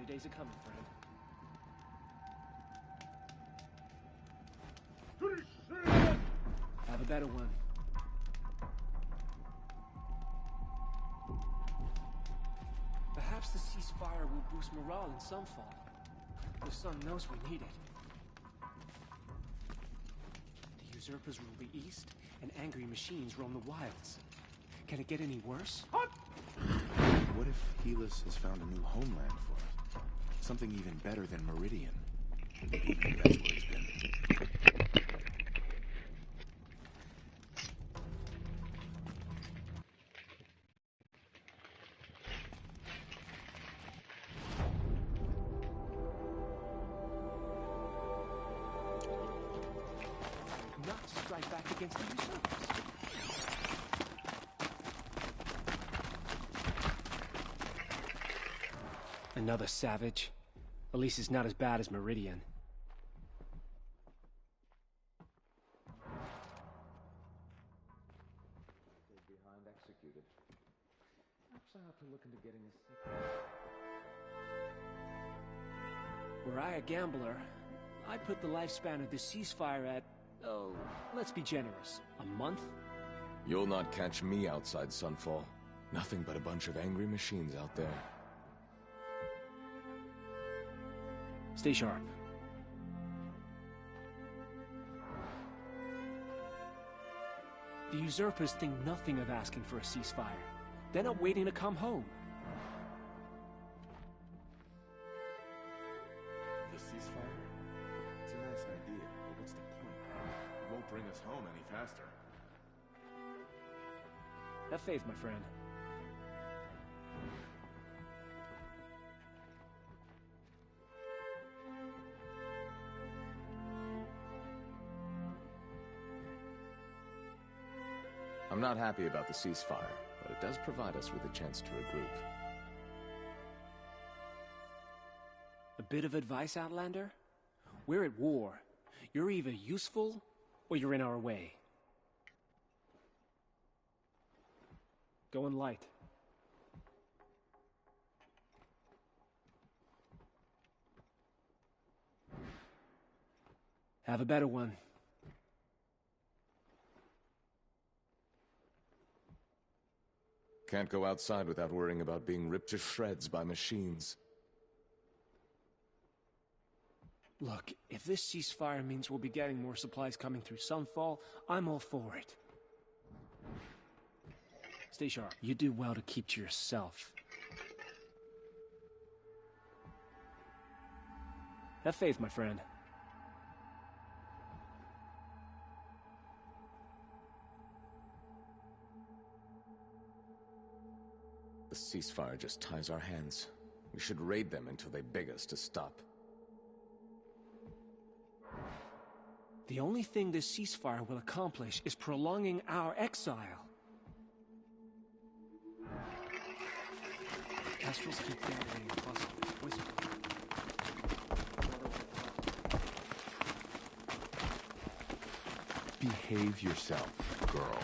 Better days are coming, friend. Have a better one. Perhaps the ceasefire will boost morale in Sunfall. The sun knows we need it. The usurpers rule the east, and angry machines roam the wilds. Can it get any worse? What if Helis has found a new homeland for us? Something even better than Meridian. Maybe that's where he's been. Not to strike back against the usurpers. Another savage. At least it's not as bad as Meridian. Behind executed. Perhaps I ought to look into getting a sick. Were I a gambler, I'd put the lifespan of this ceasefire at, oh, let's be generous, a month? You'll not catch me outside Sunfall. Nothing but a bunch of angry machines out there. Stay sharp. The usurpers think nothing of asking for a ceasefire. They're not waiting to come home. The ceasefire? It's a nice idea, but what's the point? It won't bring us home any faster. Have faith, my friend. I'm not happy about the ceasefire, but it does provide us with a chance to regroup. A bit of advice, Outlander? We're at war. You're either useful, or you're in our way. Going light. Have a better one. Can't go outside without worrying about being ripped to shreds by machines. Look, if this ceasefire means we'll be getting more supplies coming through Sunfall, I'm all for it. Stay sharp. You do well to keep to yourself. Have faith, my friend. The ceasefire just ties our hands. We should raid them until they beg us to stop. The only thing this ceasefire will accomplish is prolonging our exile. Kestrels keep gathering and whispering. Behave yourself, girl.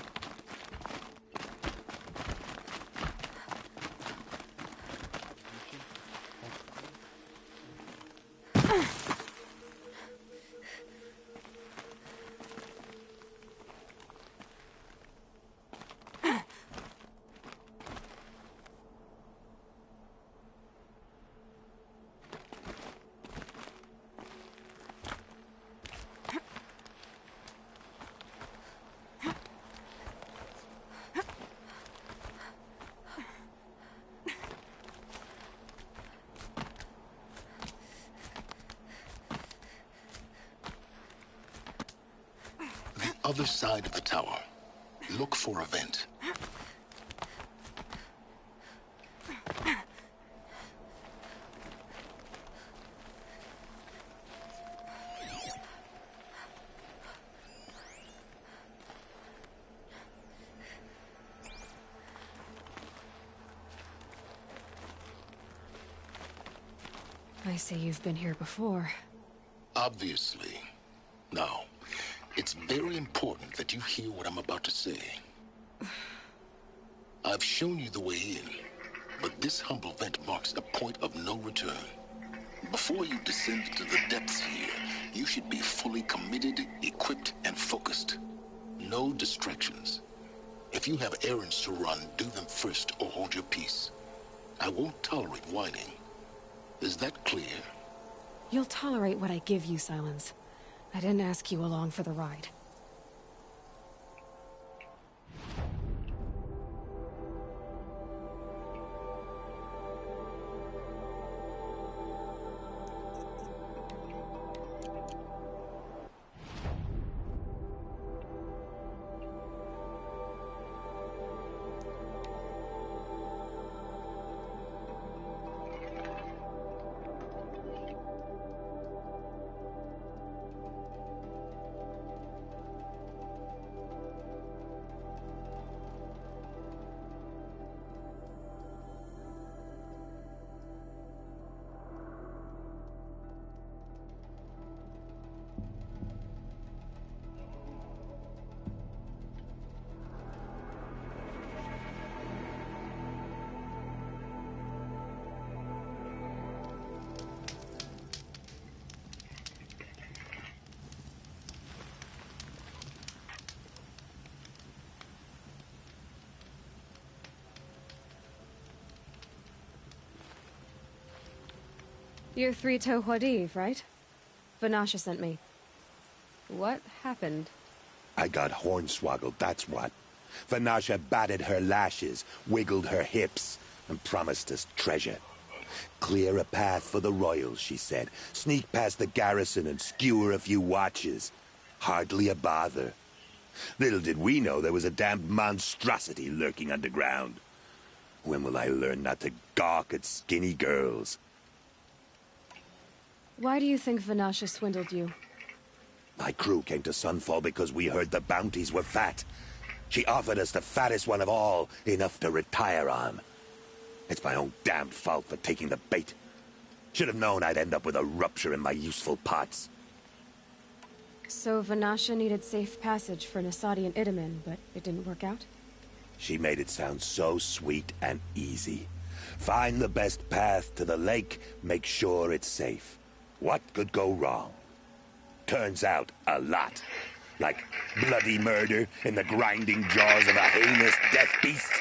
Other side of the tower. Look for a vent. I say you've been here before. Obviously. Now, it's very important that you hear what I'm about to say. I've shown you the way in, but this humble vent marks a point of no return. Before you descend into the depths here, you should be fully committed, equipped, and focused. No distractions. If you have errands to run, do them first or hold your peace. I won't tolerate whining. Is that clear? You'll tolerate what I give you, Silence. I didn't ask you along for the ride. You're Three-Toe Huadiv, right? Vanasha sent me. What happened? I got hornswoggled, that's what. Vanasha batted her lashes, wiggled her hips, and promised us treasure. Clear a path for the royals, she said. Sneak past the garrison and skewer a few watches. Hardly a bother. Little did we know there was a damned monstrosity lurking underground. When will I learn not to gawk at skinny girls? Why do you think Vanasha swindled you? My crew came to Sunfall because we heard the bounties were fat. She offered us the fattest one of all, enough to retire on. It's my own damned fault for taking the bait. Should have known I'd end up with a rupture in my useful parts. So Vanasha needed safe passage for Nasadi and Itamen, but it didn't work out? She made it sound so sweet and easy. Find the best path to the lake, make sure it's safe. What could go wrong? Turns out, a lot. Like bloody murder in the grinding jaws of a heinous death beast.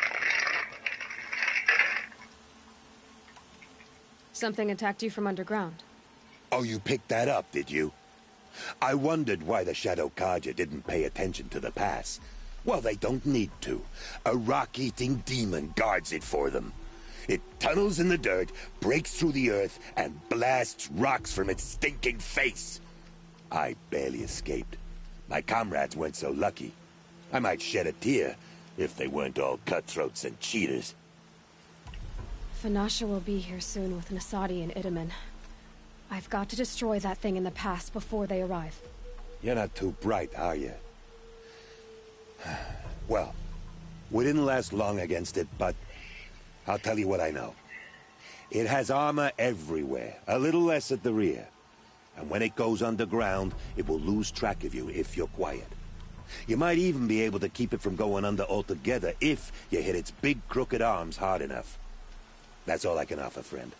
Something attacked you from underground. Oh, you picked that up, did you? I wondered why the Shadow Kaja didn't pay attention to the pass. Well, they don't need to. A rock-eating demon guards it for them. It tunnels in the dirt, breaks through the earth, and blasts rocks from its stinking face. I barely escaped. My comrades weren't so lucky. I might shed a tear if they weren't all cutthroats and cheaters. Vanasha will be here soon with Nasadi and Itamen. I've got to destroy that thing in the pass before they arrive. You're not too bright, are you? Well, we didn't last long against it, but I'll tell you what I know. It has armor everywhere, a little less at the rear. And when it goes underground, it will lose track of you if you're quiet. You might even be able to keep it from going under altogether if you hit its big crooked arms hard enough. That's all I can offer, friend.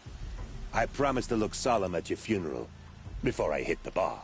I promise to look solemn at your funeral before I hit the bar.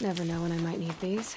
Never know when I might need these.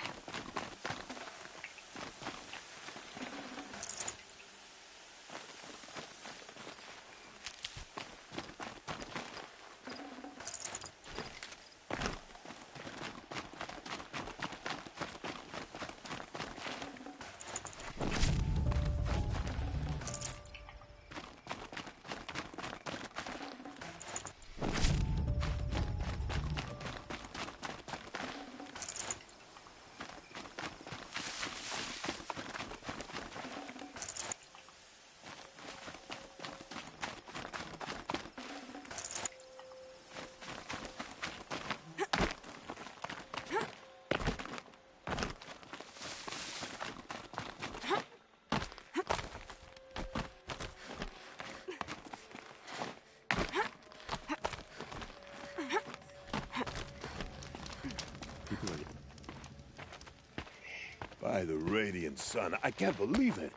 By the radiant sun, I can't believe it.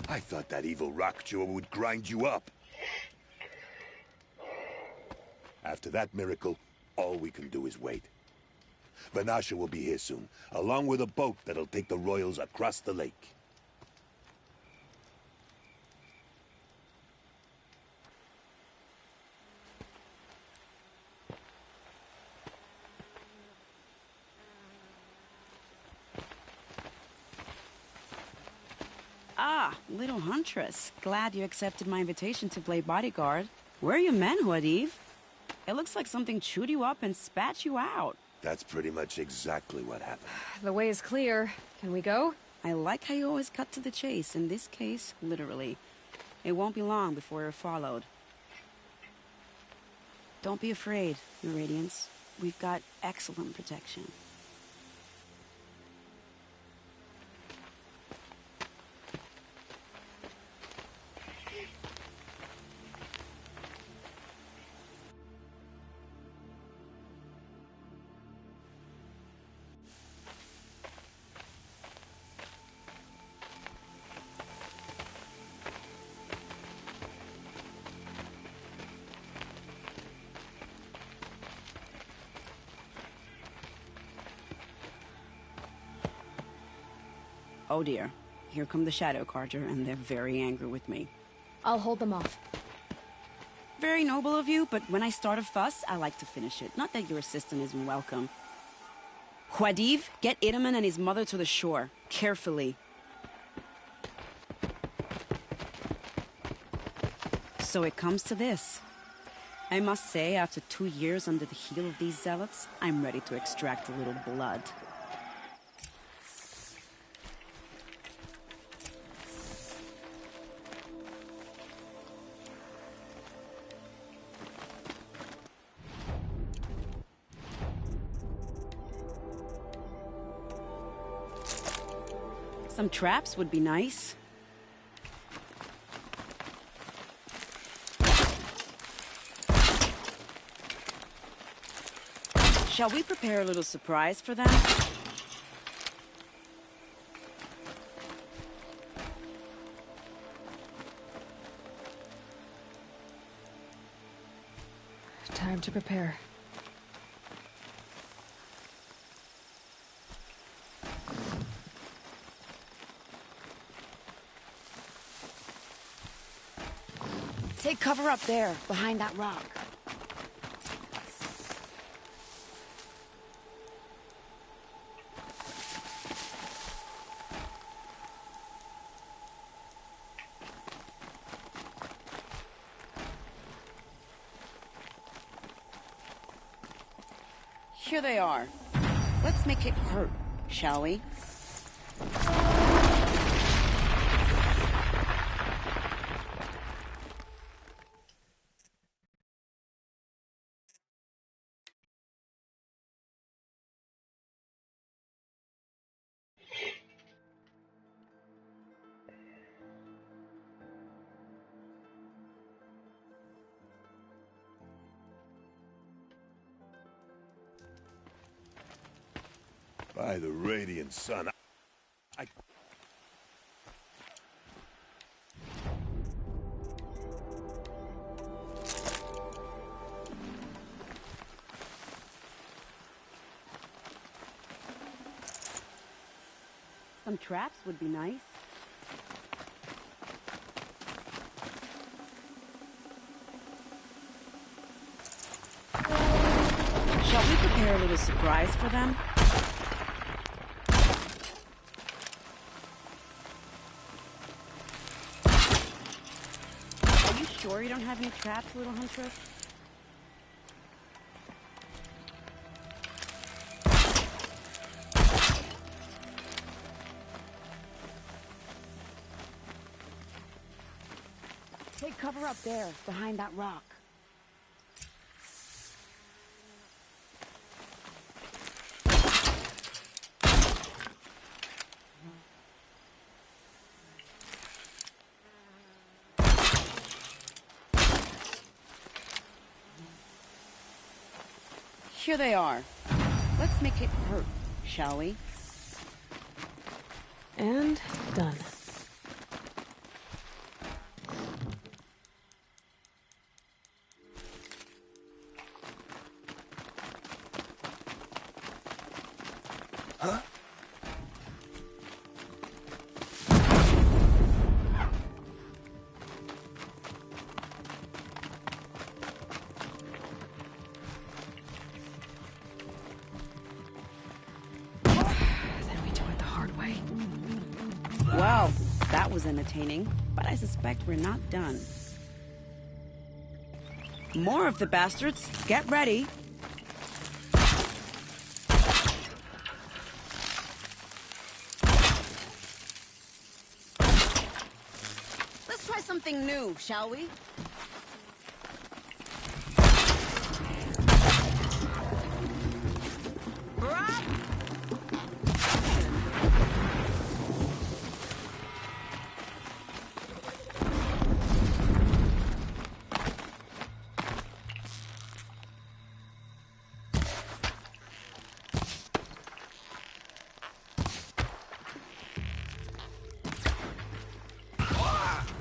I thought that evil rock jewel would grind you up. After that miracle, all we can do is wait. Vanasha will be here soon, along with a boat that'll take the royals across the lake. Ah, little huntress. Glad you accepted my invitation to play bodyguard. Where are your manhood, Eve? It looks like something chewed you up and spat you out. That's pretty much exactly what happened. The way is clear. Can we go? I like how you always cut to the chase. In this case, literally. It won't be long before you're followed. Don't be afraid, Your Radiance. We've got excellent protection. Oh dear. Here come the Shadow Carter, and they're very angry with me. I'll hold them off. Very noble of you, but when I start a fuss, I like to finish it. Not that your assistant isn't welcome. Huadiv, get Itaman and his mother to the shore. Carefully. So it comes to this. I must say, after 2 years under the heel of these zealots, I'm ready to extract a little blood. Some traps would be nice. Shall we prepare a little surprise for them? Time to prepare. Take cover up there, behind that rock. Here they are. Let's make it hurt, shall we? By the radiant sun, I... Some traps would be nice. Shall we prepare a little surprise for them? Are you sure you don't have any traps, little huntress? Take cover up there, behind that rock. Here they are. Let's make it hurt, shall we? And done. Huh? Then we do it the hard way. Well, that was entertaining, but I suspect we're not done. More of the bastards. Get ready. Let's try something new, shall we? Rob!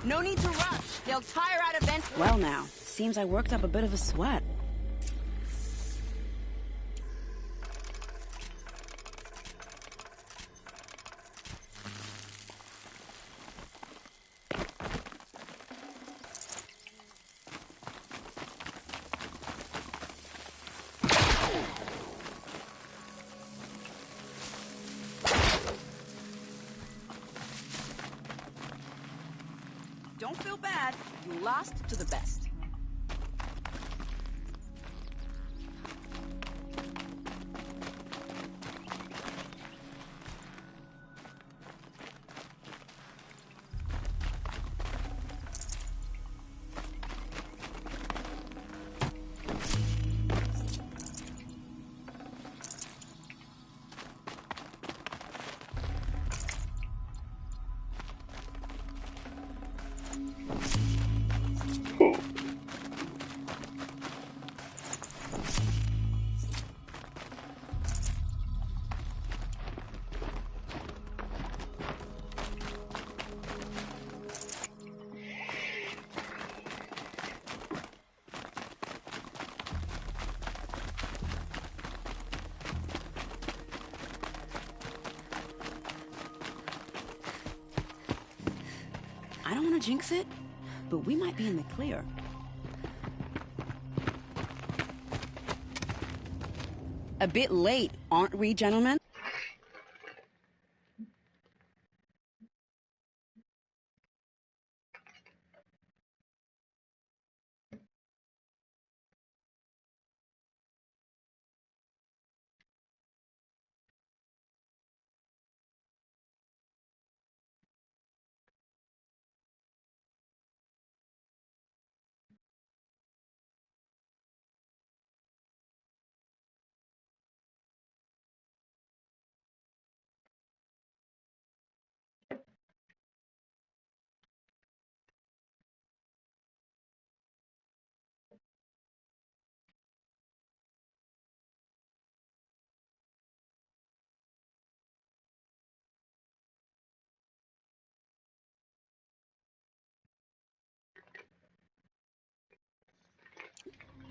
No need to rush. They'll tire out eventually. Well now, seems I worked up a bit of a sweat. Don't feel bad. You lost to the best. I don't want to jinx it, but we might be in the clear. A bit late, aren't we, gentlemen?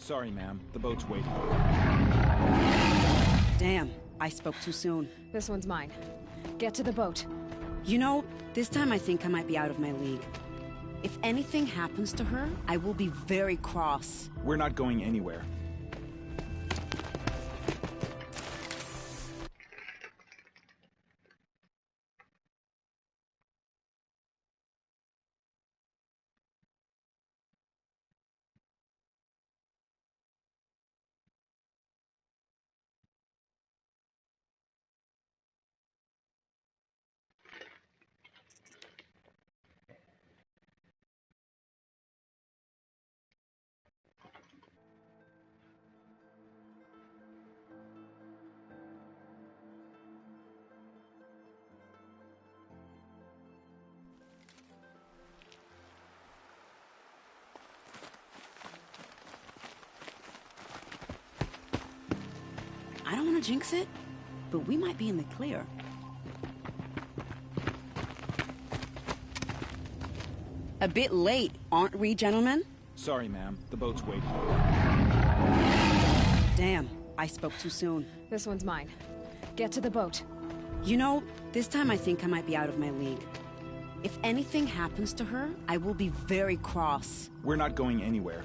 Sorry, ma'am. The boat's waiting. Damn, I spoke too soon. This one's mine. Get to the boat. You know, this time I think I might be out of my league. If anything happens to her, I will be very cross. We're not going anywhere. I don't want to jinx it, but we might be in the clear. A bit late, aren't we, gentlemen? Sorry, ma'am. The boat's waiting. Damn, I spoke too soon. This one's mine. Get to the boat. You know, this time I think I might be out of my league. If anything happens to her, I will be very cross. We're not going anywhere.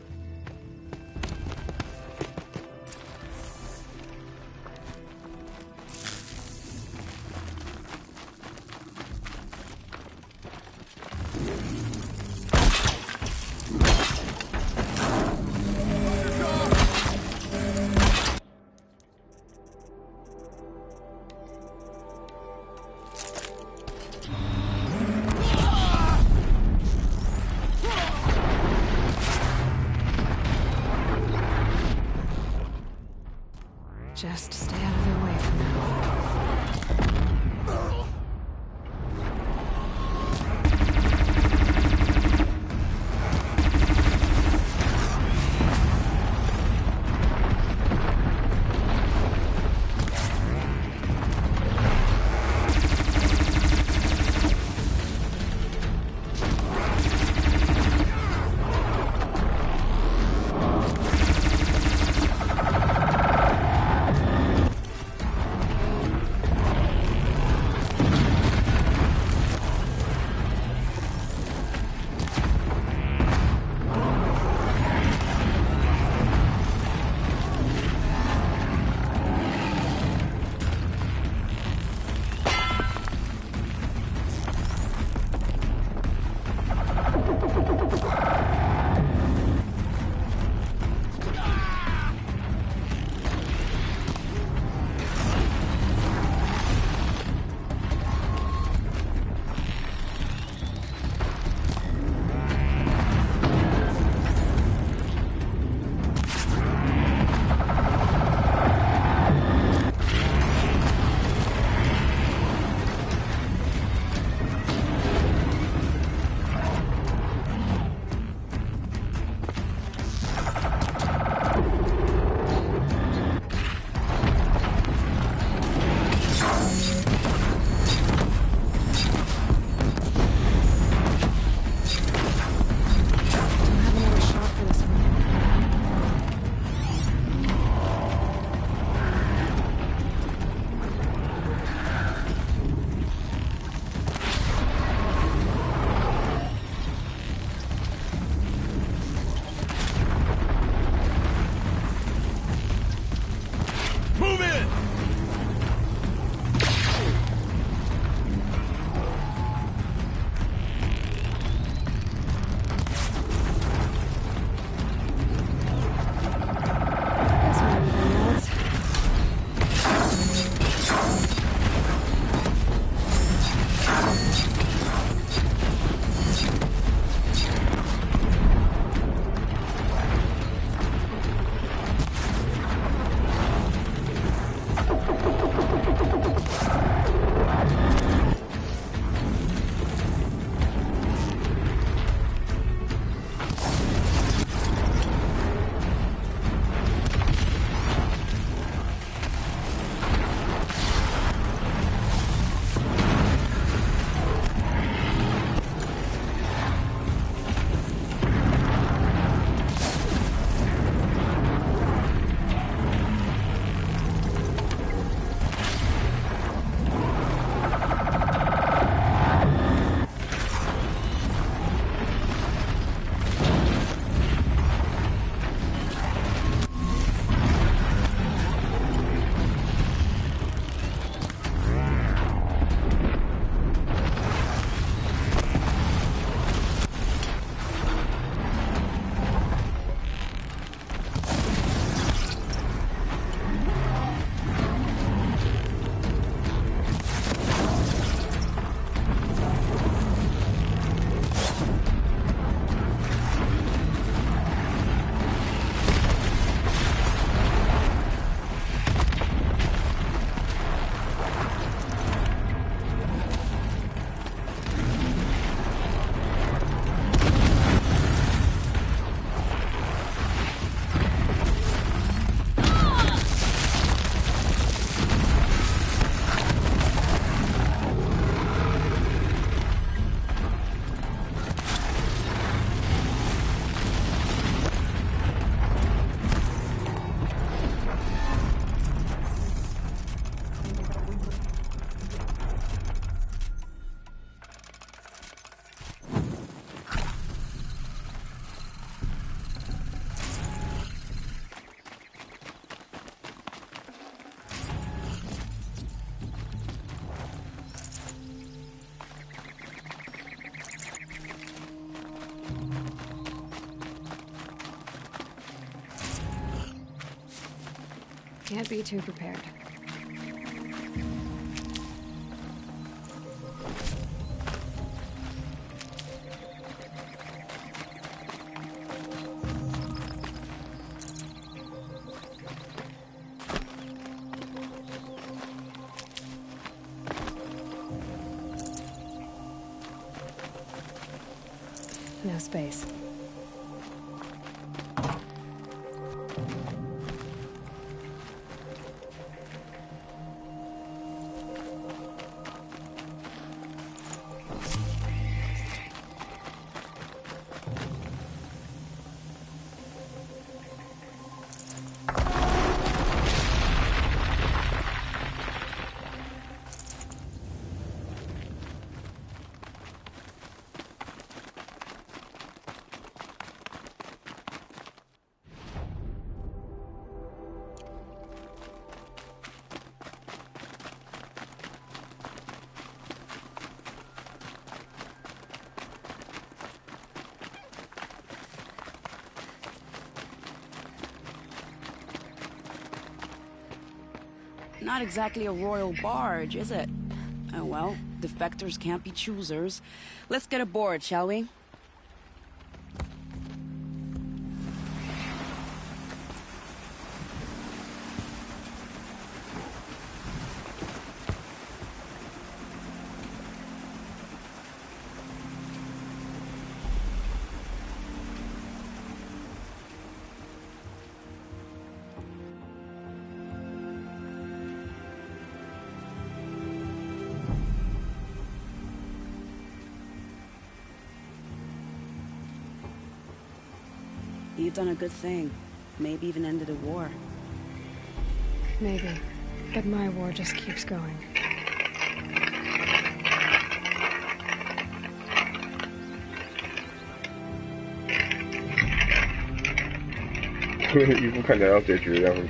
Can't be too prepared. No space. Not exactly a royal barge, is it? Oh well, defectors can't be choosers. Let's get aboard, shall we? You've done a good thing. Maybe even ended a war. Maybe. But my war just keeps going. 一副看起来要结局的样子。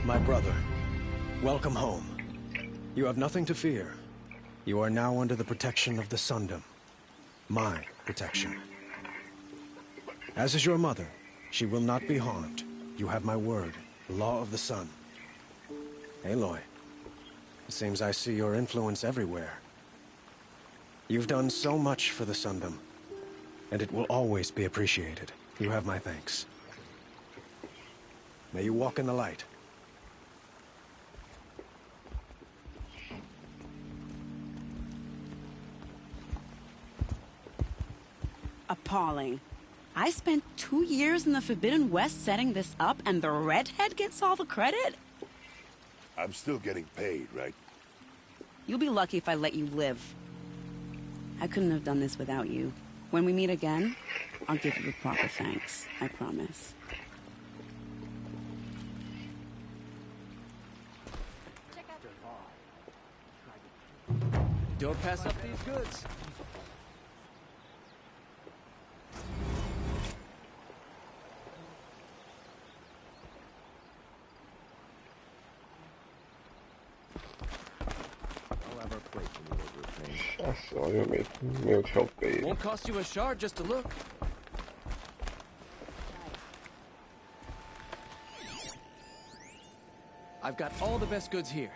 My brother, welcome home. You have nothing to fear. You are now under the protection of the Sundom. My protection. As is your mother, she will not be harmed. You have my word, the law of the sun. Aloy, it seems I see your influence everywhere. You've done so much for the Sundom, and it will always be appreciated. You have my thanks. May you walk in the light. Appalling. I spent 2 years in the Forbidden West setting this up, and the redhead gets all the credit? I'm still getting paid, right? You'll be lucky if I let you live. I couldn't have done this without you. When we meet again, I'll give you the proper thanks. I promise. Don't pass up these goods. Won't cost you a shard just to look. I've got all the best goods here.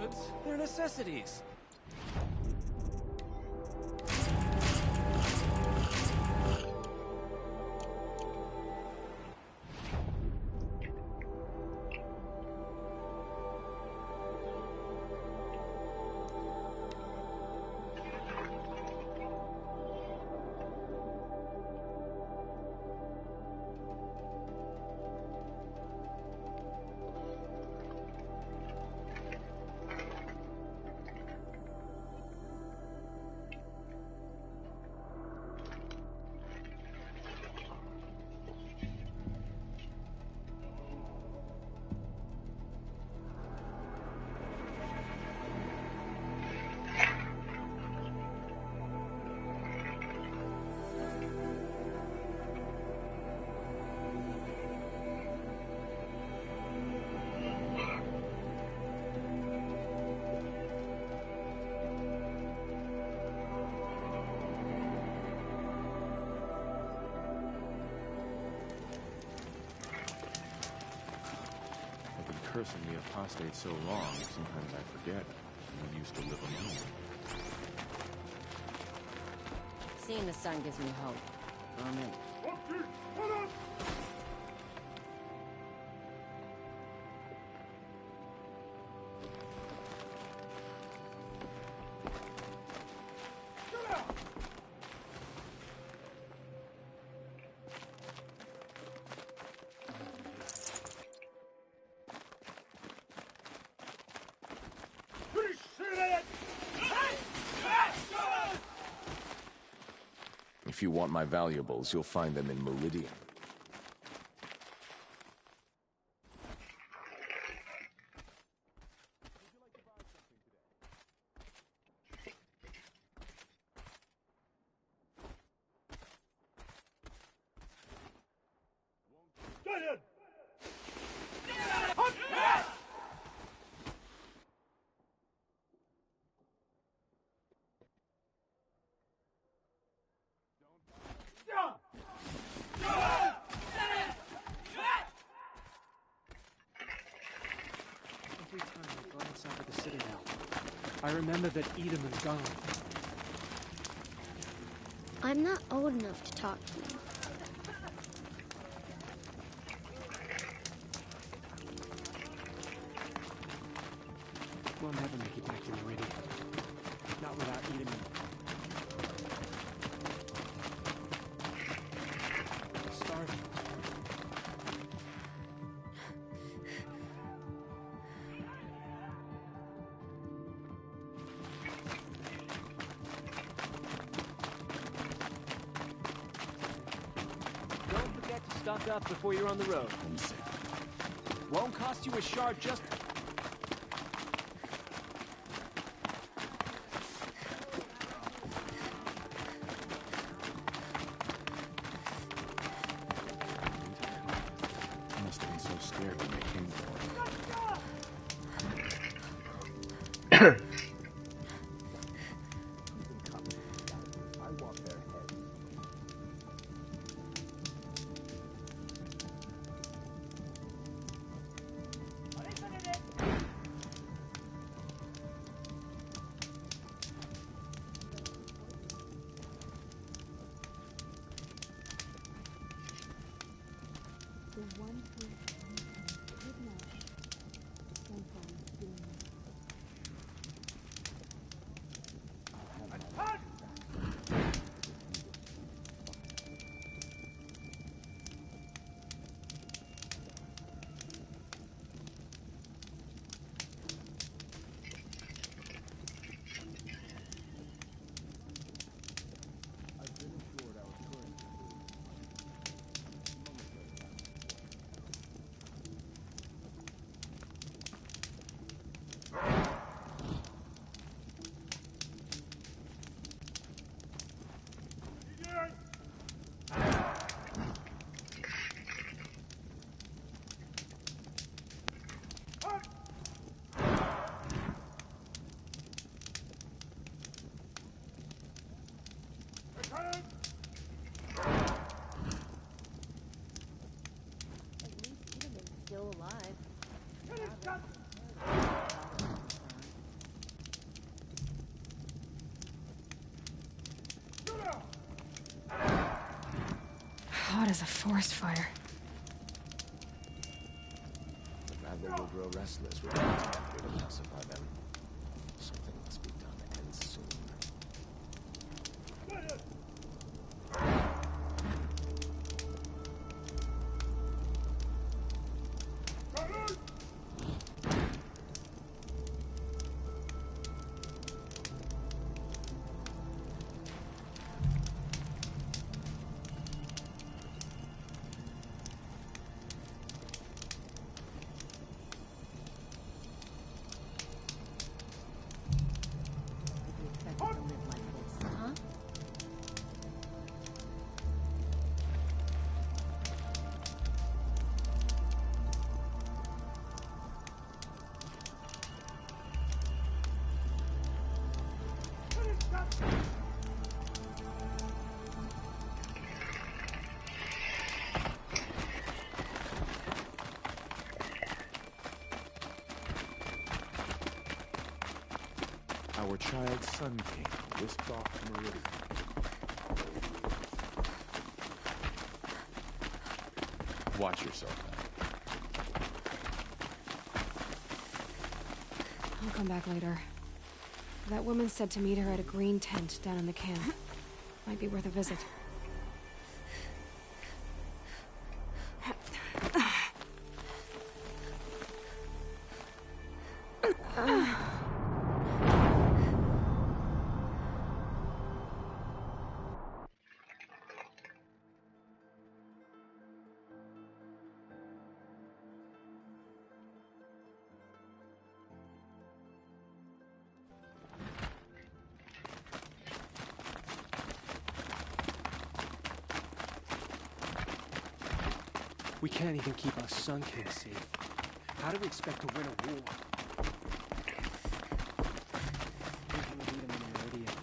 goods, they're necessities. Cursing the apostate so long, sometimes I forget we used to live alone. Seeing the sun gives me hope. For a minute. If you want my valuables, you'll find them in Meridian. Every time I glance out of the Citadel, I remember that Edom is gone. I'm not old enough to talk to you. We'll never make it back to Meridian. Not without Edom. Starving. Don't forget to stock up before you're on the road. Homesick. Won't cost you a shard just... I must have been so scared when they came for us. as a forest fire. The rabble will grow restless with no effort to pacify them. Something must be done, and soon. Our child Sun King whisked off to Meridian. Watch yourself now. I'll come back later. That woman said to meet her at a green tent down in the camp. Might be worth a visit. We can't even keep our Sun King safe. How do we expect to win a war? We can lead him in Meridian.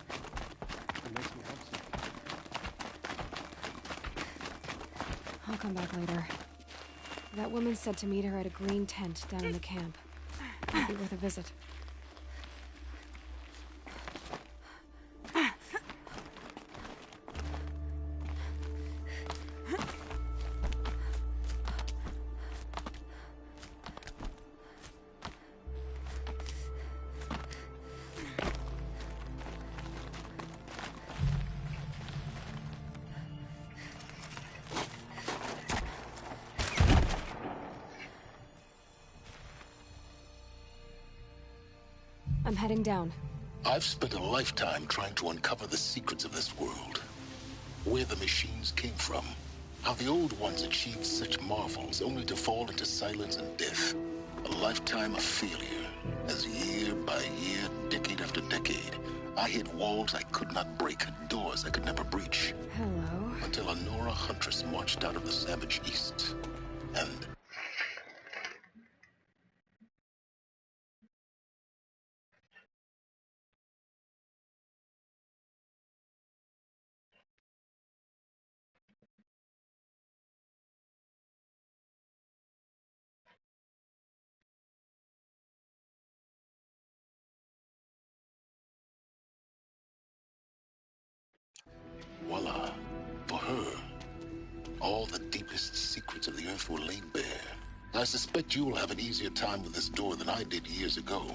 It makes me homesick. I'll come back later. That woman said to meet her at a green tent down in the camp. Might be worth a visit. I'm heading down. I've spent a lifetime trying to uncover the secrets of this world. Where the machines came from. How the old ones achieved such marvels only to fall into silence and death. A lifetime of failure. As year by year, decade after decade, I hit walls I could not break, doors I could never breach. Hello. Until a Nora huntress marched out of the savage east. And... voila. For her, all the deepest secrets of the Earth were laid bare. I suspect you will have an easier time with this door than I did years ago.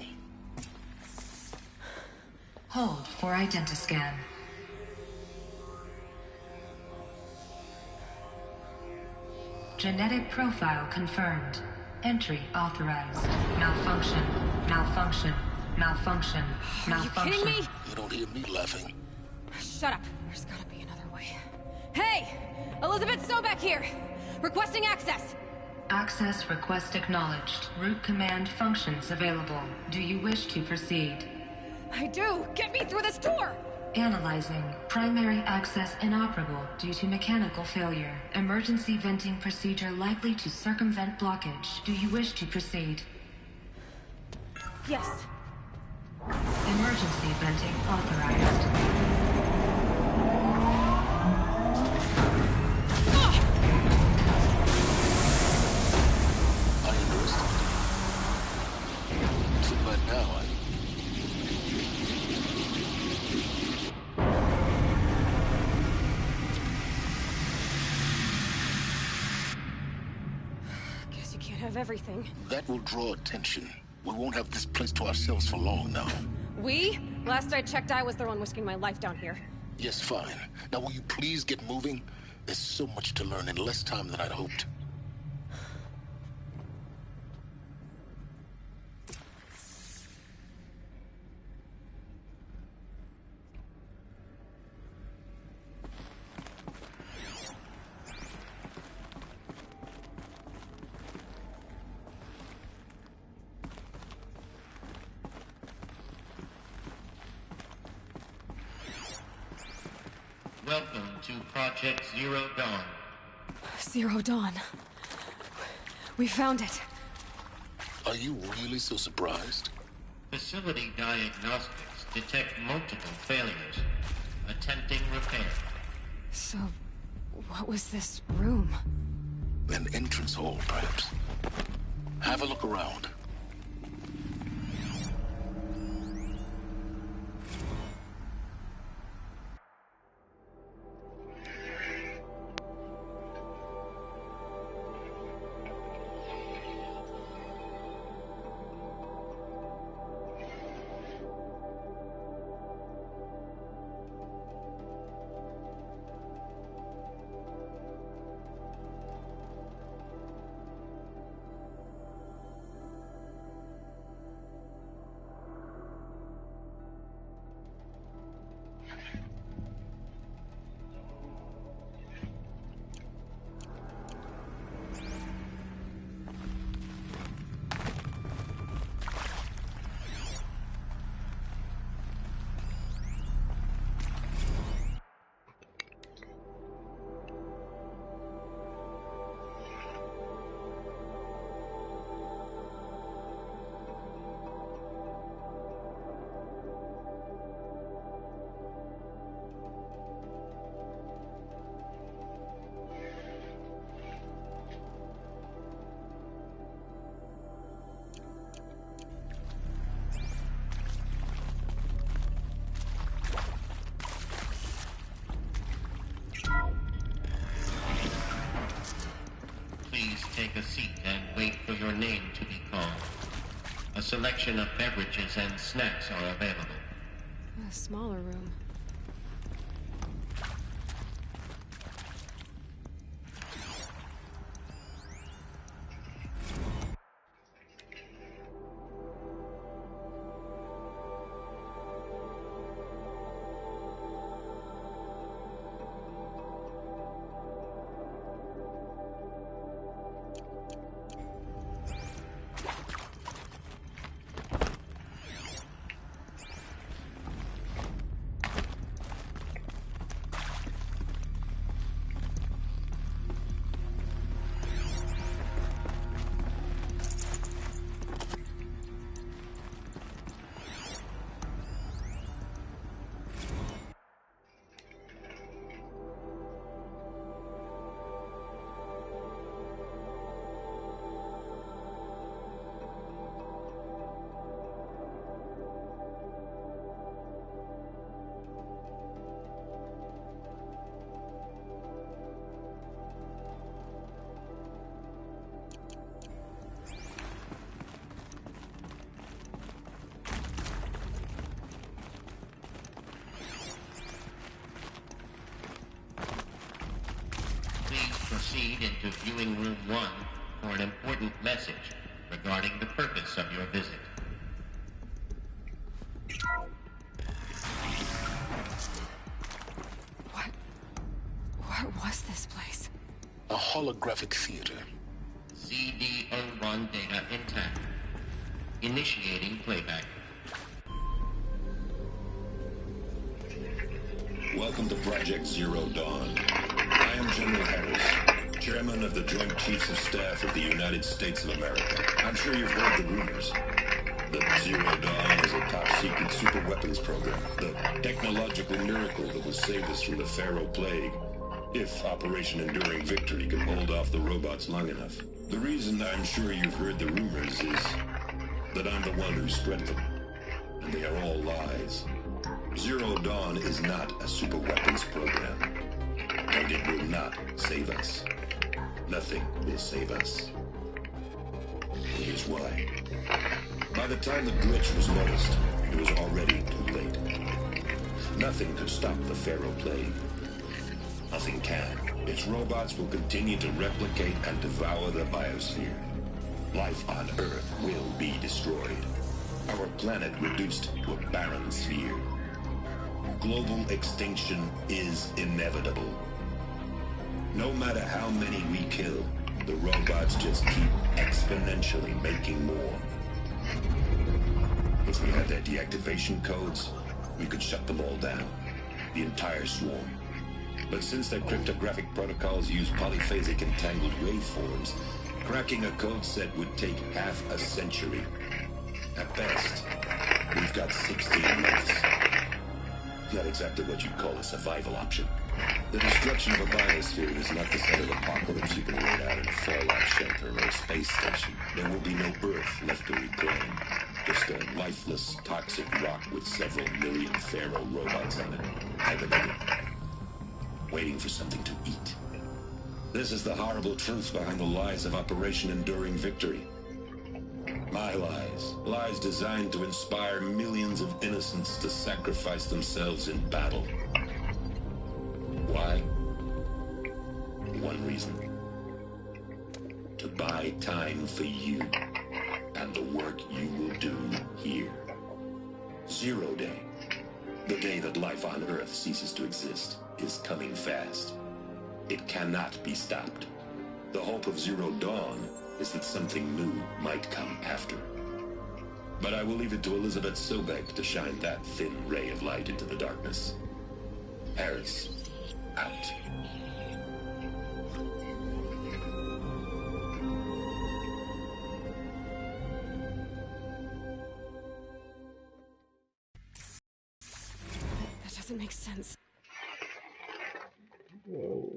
Hold for identiscan. Genetic profile confirmed. Entry authorized. Malfunction. Malfunction. Malfunction. Malfunction. Are you kidding me? You don't hear me laughing. Shut up. There's gotta be another way. Hey! Elizabeth Sobek here! Requesting access! Access request acknowledged. Root command functions available. Do you wish to proceed? I do! Get me through this door! Analyzing. Primary access inoperable due to mechanical failure. Emergency venting procedure likely to circumvent blockage. Do you wish to proceed? Yes. Emergency venting authorized. of everything. That will draw attention. We won't have this place to ourselves for long now. We? Last I checked, I was the one risking my life down here. Yes, fine. Now will you please get moving? There's so much to learn in less time than I'd hoped. Welcome to Project Zero Dawn. Zero Dawn. We found it. Are you really so surprised? Facility diagnostics detect multiple failures. Attempting repair. So, what was this room? An entrance hall, perhaps. Have a look around. Take a seat and wait for your name to be called. A selection of beverages and snacks are available. A smaller room. Proceed into viewing room 1 for an important message regarding the purpose of your visit. What was this place? A holographic theater. CD01 data intact. Initiating playback. Welcome to Project Zero Dawn. I am General Harris, Chairman of the Joint Chiefs of Staff of the United States of America. I'm sure you've heard the rumors. That Zero Dawn is a top-secret super-weapons program. The technological miracle that will save us from the Pharaoh Plague, if Operation Enduring Victory can hold off the robots long enough. The reason I'm sure you've heard the rumors is that I'm the one who spread them. And they are all lies. Zero Dawn is not a super-weapons program. And it will not save us. Nothing will save us. is why. By the time the glitch was noticed, it was already too late. Nothing could stop the Pharaoh plague. Nothing can. Its robots will continue to replicate and devour the biosphere. Life on Earth will be destroyed. Our planet reduced to a barren sphere. Global extinction is inevitable. No matter how many we kill, the robots just keep exponentially making more. If we had their deactivation codes, we could shut them all down. The entire swarm. But since their cryptographic protocols use polyphasic entangled waveforms, cracking a code set would take half a century. At best, we've got 16 months. Not exactly what you'd call a survival option. The destruction of a biosphere is not the set of apocalypse you can wait out in a fallout shelter or a space station. There will be no Earth left to reclaim. Just a lifeless, toxic rock with several million Pharaoh robots on it, hibernating, waiting for something to eat. This is the horrible truth behind the lies of Operation Enduring Victory. My lies. Lies designed to inspire millions of innocents to sacrifice themselves in battle. Why? One reason. To buy time for you and the work you will do here. Zero Day. The day that life on Earth ceases to exist is coming fast. It cannot be stopped. The hope of Zero Dawn is that something new might come after. But I will leave it to Elizabeth Sobek to shine that thin ray of light into the darkness. Harris, out. That doesn't make sense. Whoa.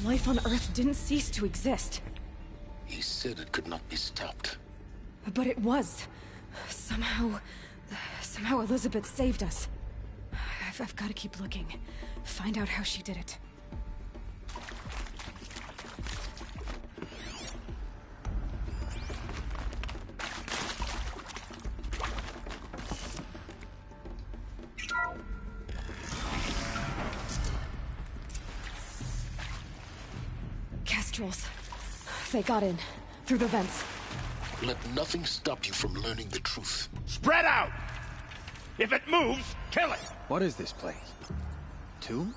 Life on Earth didn't cease to exist. He said it could not be stopped. But it was. Somehow Elizabeth saved us. I've got to keep looking. Find out how she did it. Kestrels. They got in. Through the vents. Let nothing stop you from learning the truth. Spread out! If it moves, kill it! What is this place? Tomb?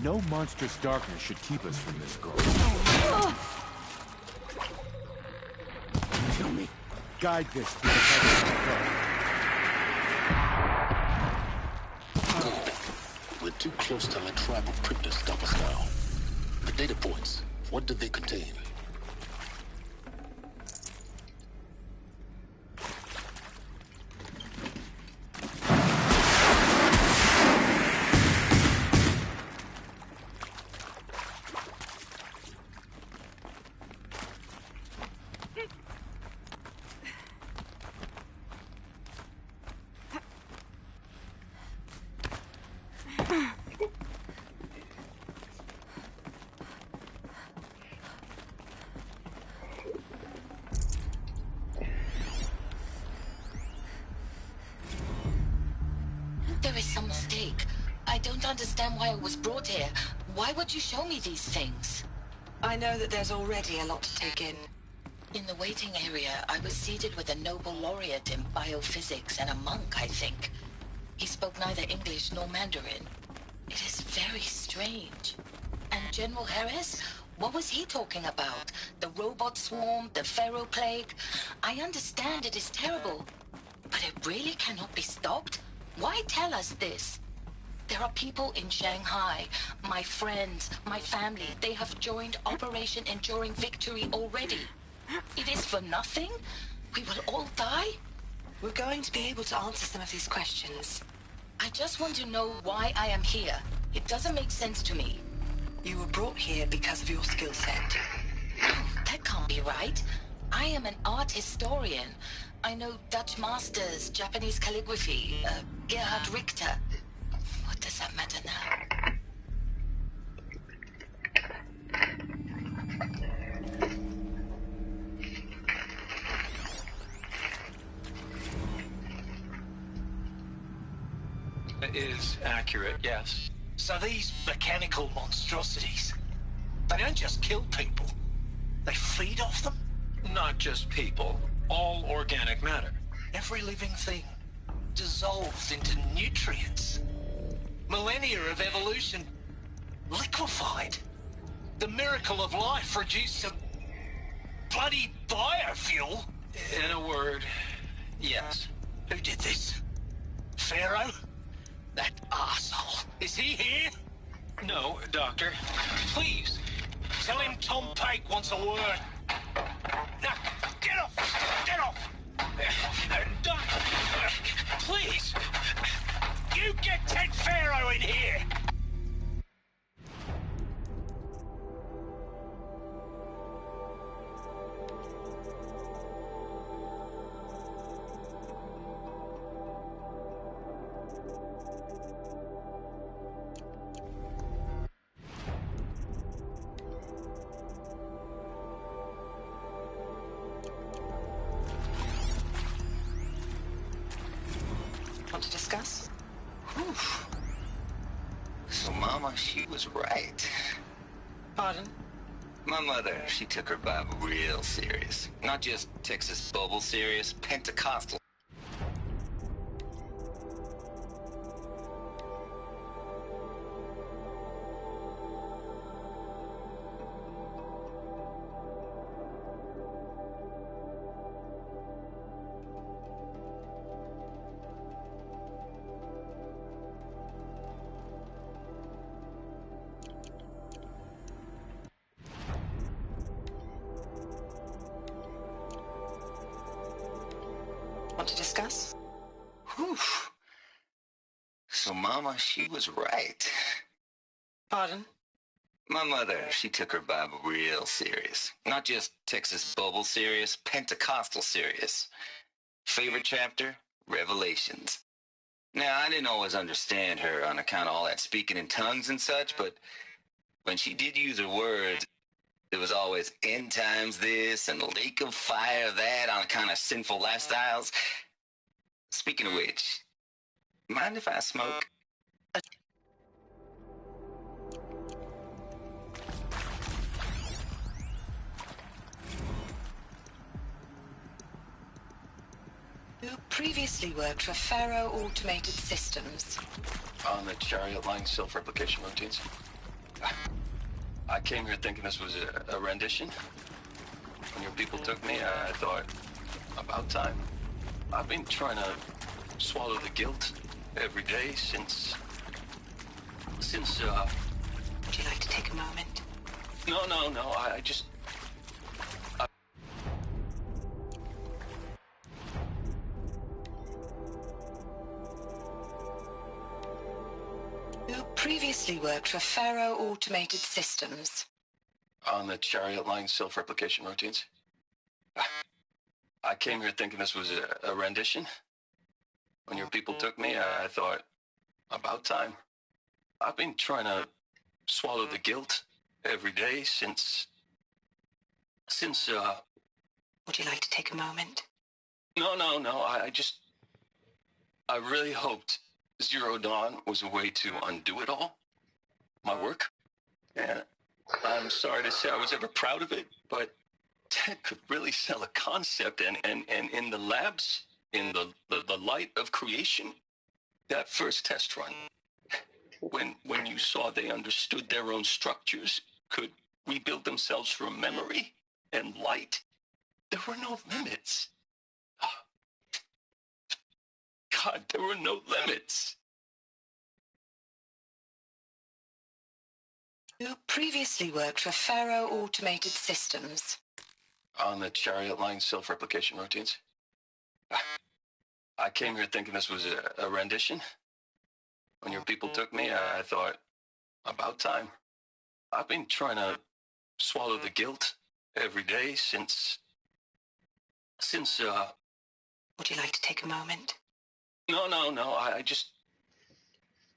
No monstrous darkness should keep us from this goal. Kill me. Guide this to the head Good. We're too close to our tribal crypt to stop us now. The data points, what do they contain? There is some mistake. I don't understand why I was brought here. Why would you show me these things? I know that there's already a lot to take in. In the waiting area, I was seated with a Nobel laureate in biophysics and a monk, I think. He spoke neither English nor Mandarin. It is very strange. And General Harris? What was he talking about? The robot swarm? The Pharaoh plague? I understand it is terrible. But it really cannot be stopped? Why tell us this? There are people in Shanghai, my friends, my family. They have joined Operation Enduring Victory already. It is for nothing? We will all die? We're going to be able to answer some of these questions. I just want to know why I am here. It doesn't make sense to me. You were brought here because of your skill set. That can't be right. I am an art historian. I know Dutch masters, Japanese calligraphy, Gerhard Richter. What does that matter now? It is accurate, yes. So these mechanical monstrosities, they don't just kill people, they feed off them? Not just people, all organic matter. Every living thing dissolves into nutrients. Millennia of evolution liquefied. The miracle of life produced some bloody biofuel. In a word, yes. Who did this? Pharaoh? That arsehole. Is he here? No, Doctor. Please, tell him Tom Pake wants a word. Now, get off! Get off! Doctor, please! You get Ted Pharaoh in here! Want to discuss? Oof. So Mama, she was right. Pardon? My mother, she took her Bible real serious. Not just Texas Bible serious, Pentecostal. Want to discuss? Whew. So Mama, she was right. Pardon? My mother, she took her Bible real serious. Not just Texas Bible serious, Pentecostal serious. Favorite chapter? Revelations. Now, I didn't always understand her on account of all that speaking in tongues and such, but when she did use her words, it was always end times this and lake of fire that on account of sinful lifestyles. Speaking of which, mind if I smoke? You previously worked for Pharaoh Automated Systems. On the chariot line self-replication routines? I came here thinking this was a rendition. When your people took me, I thought, about time. I've been trying to swallow the guilt every day since, Would you like to take a moment? No, I just... You previously worked for Faro Automated Systems. On the chariot line self-replication routines. I came here thinking this was a rendition. When your people took me, I thought, about time. I've been trying to swallow the guilt every day since, Would you like to take a moment? No, I really hoped Zero Dawn was a way to undo it all. My work. And I'm sorry to say I was ever proud of it, but Ted could really sell a concept, and in the labs, in the light of creation, that first test run, when you saw they understood their own structures, could rebuild themselves from memory and light, there were no limits. God, there were no limits. You previously worked for Faro Automated Systems. On the chariot line self-replication routines. I came here thinking this was a rendition. When your people took me, I thought, about time. I've been trying to swallow the guilt every day since, Would you like to take a moment? No,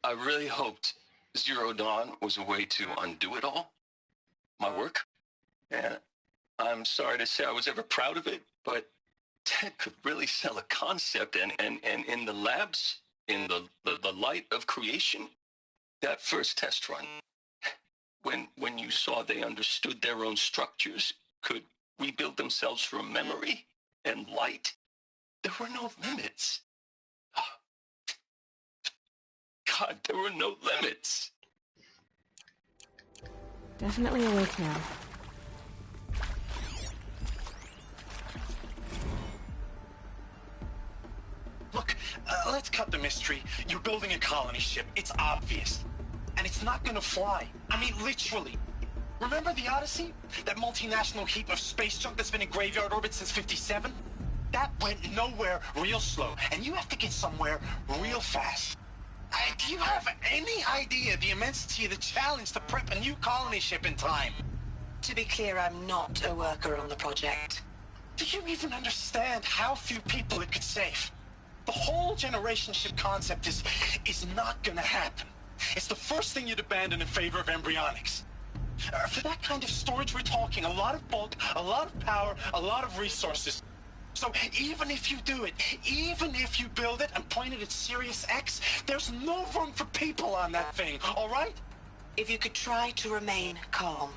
I really hoped Zero Dawn was a way to undo it all. My work. And I'm sorry to say I was ever proud of it, but Ted could really sell a concept, and in the labs, in the light of creation, that first test run, when you saw they understood their own structures, could rebuild themselves from memory and light, there were no limits. God, there were no limits. Definitely awake now. Look, let's cut the mystery. You're building a colony ship. It's obvious. And it's not gonna fly. I mean, literally. Remember the Odyssey? That multinational heap of space junk that's been in graveyard orbit since '57? That went nowhere real slow. And you have to get somewhere real fast. Do you have any idea the immensity of the challenge to prep a new colony ship in time? To be clear, I'm not a worker on the project. Do you even understand how few people it could save? The whole generation ship concept is not gonna happen. It's the first thing you'd abandon in favor of embryonics. For that kind of storage, we're talking a lot of bulk, a lot of power, a lot of resources. So even if you do it, even if you build it and point it at Sirius X, there's no room for people on that thing, all right? If you could try to remain calm.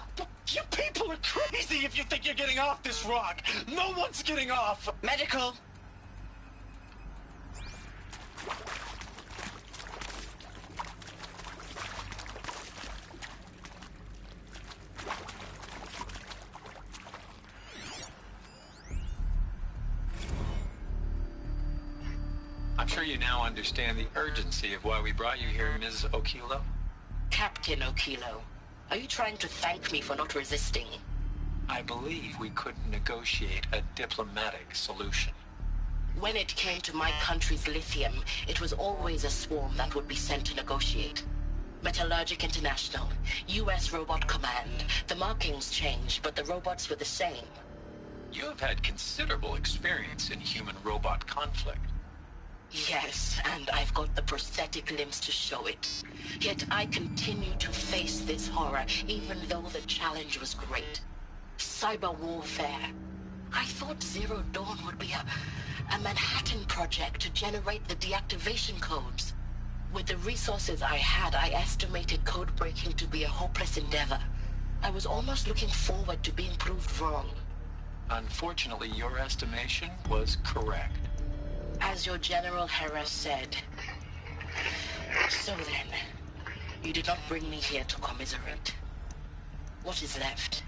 You people are crazy if you think you're getting off this rock. No one's getting off. Medical. I'm sure you now understand the urgency of why we brought you here, Ms. Okilo. Captain Okilo, are you trying to thank me for not resisting? I believe we couldn't negotiate a diplomatic solution. When it came to my country's lithium, it was always a swarm that would be sent to negotiate. Metallurgic International, U.S. Robot Command. The markings changed, but the robots were the same. You have had considerable experience in human-robot conflict. Yes, and I've got the prosthetic limbs to show it. Yet I continue to face this horror, even though the challenge was great. Cyber warfare. I thought Zero Dawn would be a Manhattan project to generate the deactivation codes. With the resources I had, I estimated code breaking to be a hopeless endeavor. I was almost looking forward to being proved wrong. Unfortunately, your estimation was correct. As your General Hera said. So then, You did not bring me here to commiserate. What is left?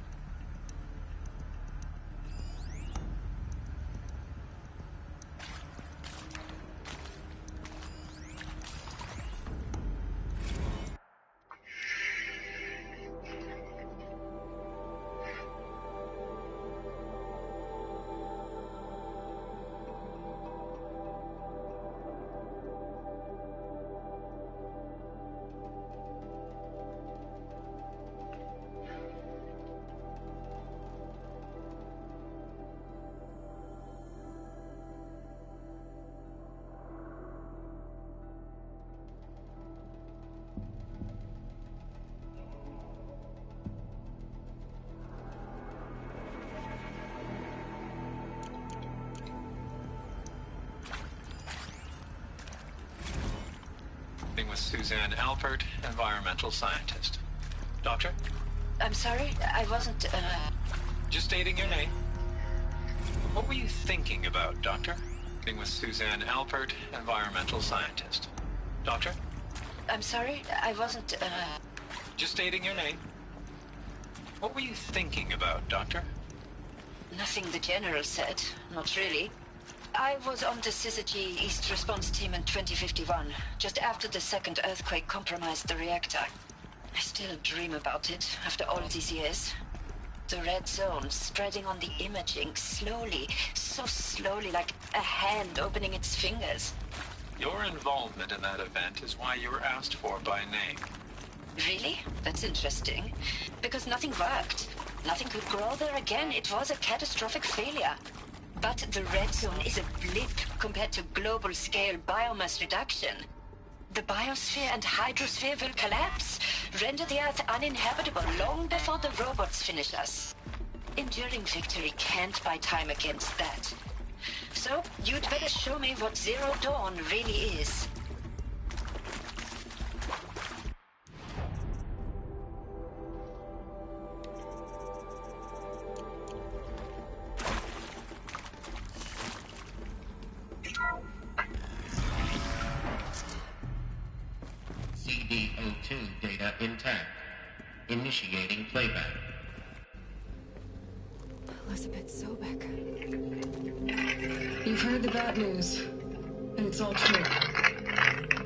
With Suzanne Alpert, environmental scientist. Doctor? I'm sorry, I wasn't, Just stating your name. What were you thinking about, Doctor? Being with Suzanne Alpert, environmental scientist. Doctor? I'm sorry, I wasn't, Just stating your name. What were you thinking about, Doctor? Nothing the General said, not really. I was on the Syzygy East Response Team in 2051, just after the second earthquake compromised the reactor. I still dream about it, after all these years. The red zone spreading on the imaging, slowly, so slowly, like a hand opening its fingers. Your involvement in that event is why you were asked for by name. Really? That's interesting. Because nothing worked. Nothing could grow there again. It was a catastrophic failure. But the red zone is a blip compared to global-scale biomass reduction. The biosphere and hydrosphere will collapse, render the Earth uninhabitable long before the robots finish us. Enduring victory can't buy time against that. So, you'd better show me what Zero Dawn really is. CD02 data intact. Initiating playback. Elizabeth Sobek. You've heard the bad news, and it's all true.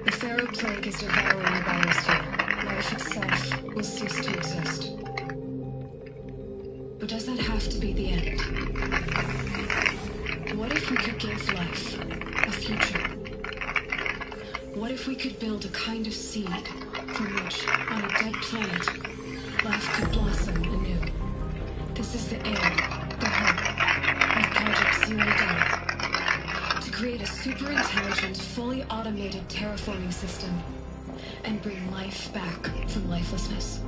The Pharaoh Plague is devouring the biosphere. Life itself will cease to exist. But does that have to be the end? What if we could give life a future? What if we could build a kind of seed from which, on a dead planet, life could blossom anew? This is the aim, the hope of Project Zero Dawn. To create a super-intelligent, fully automated terraforming system and bring life back from lifelessness.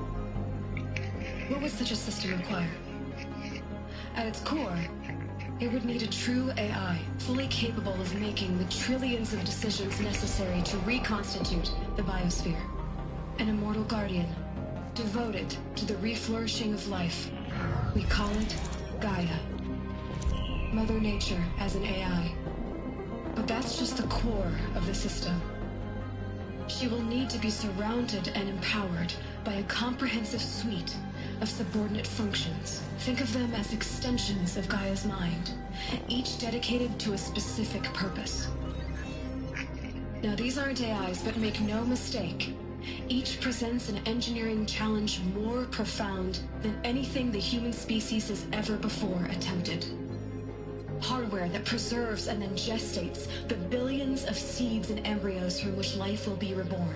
What would such a system require? At its core, it would need a true AI, fully capable of making the trillions of decisions necessary to reconstitute the biosphere. An immortal guardian, devoted to the reflourishing of life. We call it Gaia. Mother Nature as an AI. But that's just the core of the system. She will need to be surrounded and empowered by a comprehensive suite of subordinate functions. Think of them as extensions of Gaia's mind, each dedicated to a specific purpose. Now, these aren't AIs, but make no mistake, each presents an engineering challenge more profound than anything the human species has ever before attempted. Hardware that preserves and then gestates the billions of seeds and embryos from which life will be reborn.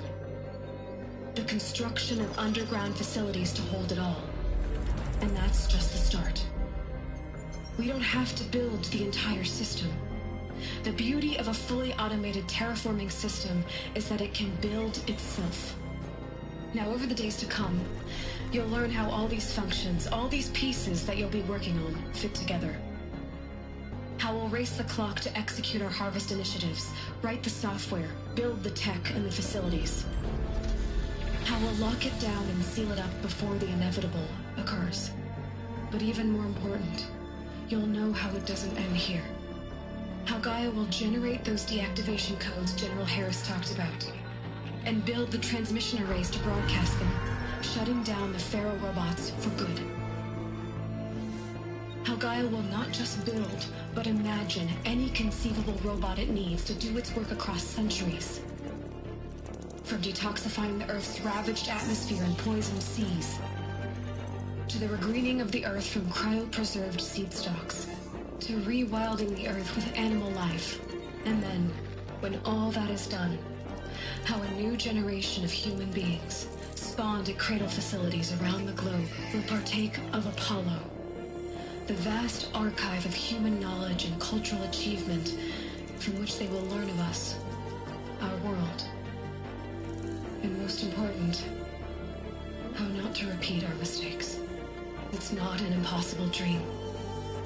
The construction of underground facilities to hold it all. And that's just the start. We don't have to build the entire system. The beauty of a fully automated terraforming system is that it can build itself. Now, over the days to come, you'll learn how all these functions, all these pieces that you'll be working on, fit together. How we'll race the clock to execute our harvest initiatives, write the software, build the tech and the facilities. How we'll lock it down and seal it up before the inevitable occurs. But even more important, you'll know how it doesn't end here. How Gaia will generate those deactivation codes General Harris talked about. and build the transmission arrays to broadcast them, shutting down the Pharaoh robots for good. How Gaia will not just build, but imagine any conceivable robot it needs to do its work across centuries. From detoxifying the Earth's ravaged atmosphere and poisoned seas, to the regreening of the Earth from cryopreserved seed stalks, to rewilding the Earth with animal life. And then, when all that is done, how a new generation of human beings, spawned at cradle facilities around the globe, will partake of Apollo, the vast archive of human knowledge and cultural achievement from which they will learn of us, our world. And most important, how not to repeat our mistakes. It's not an impossible dream.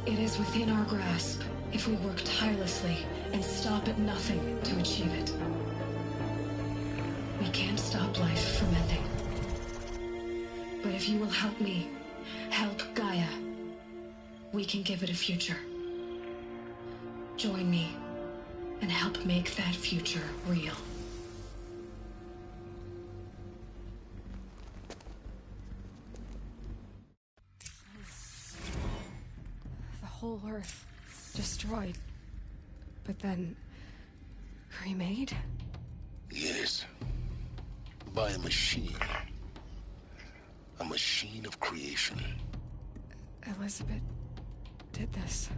It is within our grasp if we work tirelessly and stop at nothing to achieve it. We can't stop life from ending. But if you will help me, help Gaia, we can give it a future. Join me and help make that future real. The whole Earth destroyed, but then remade? Yes. By a machine. A machine of creation. Elizabeth did this.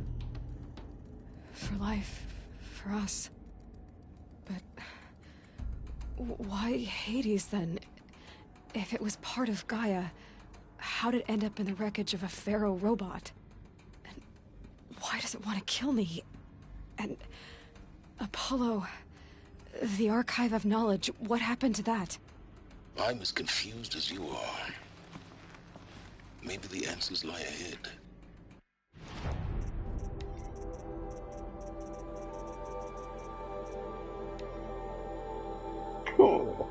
For life, for us. But why Hades then? If it was part of Gaia, how'd it end up in the wreckage of a Pharaoh robot? And why does it want to kill me? And Apollo, the archive of knowledge, what happened to that? I'm as confused as you are. Maybe the answers lie ahead. Oh.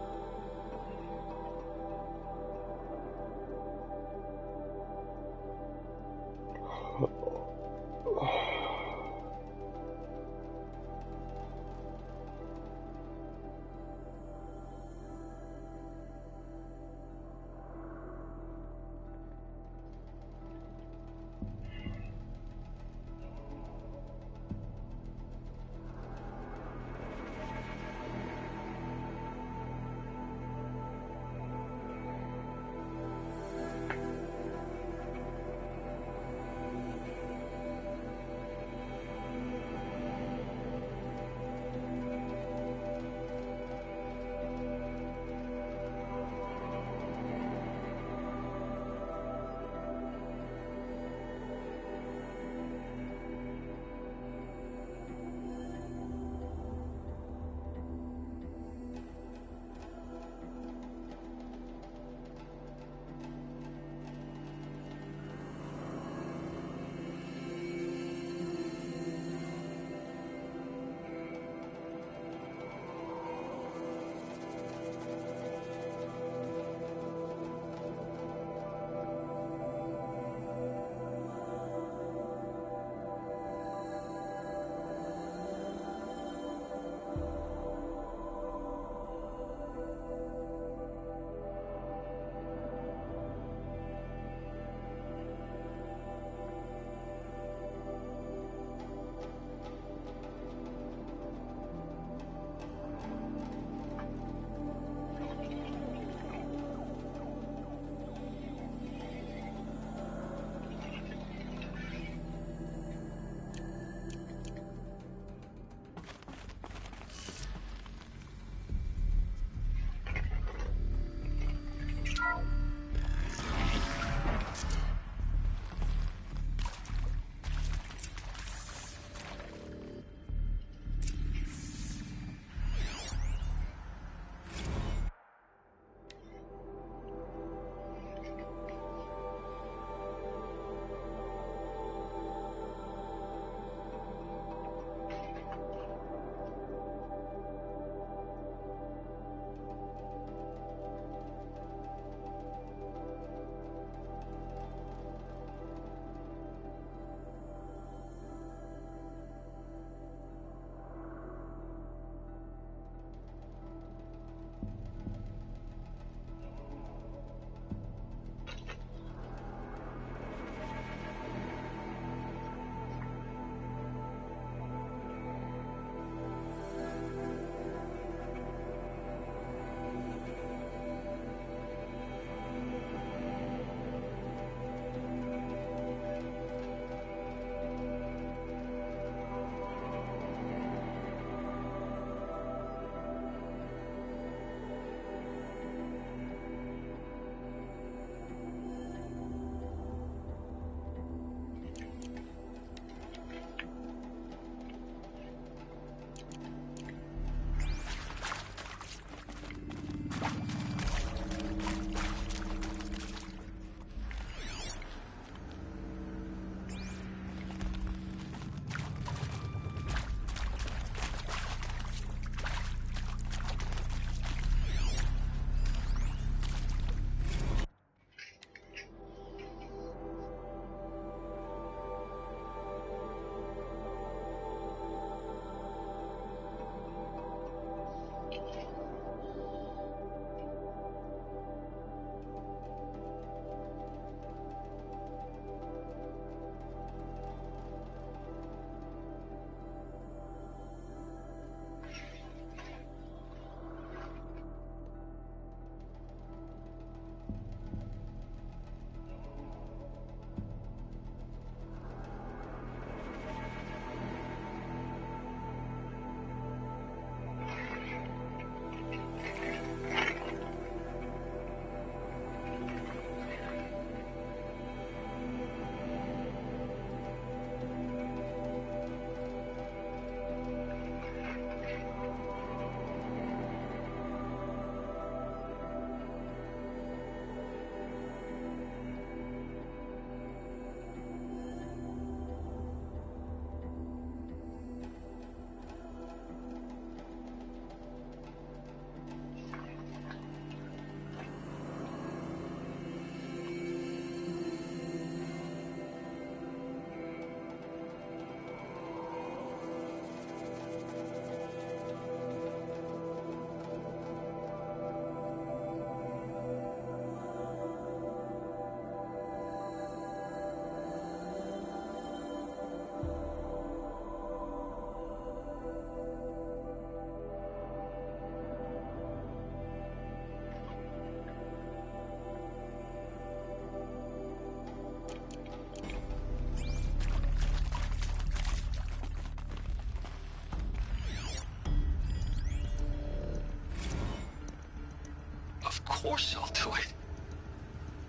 course I'll do it.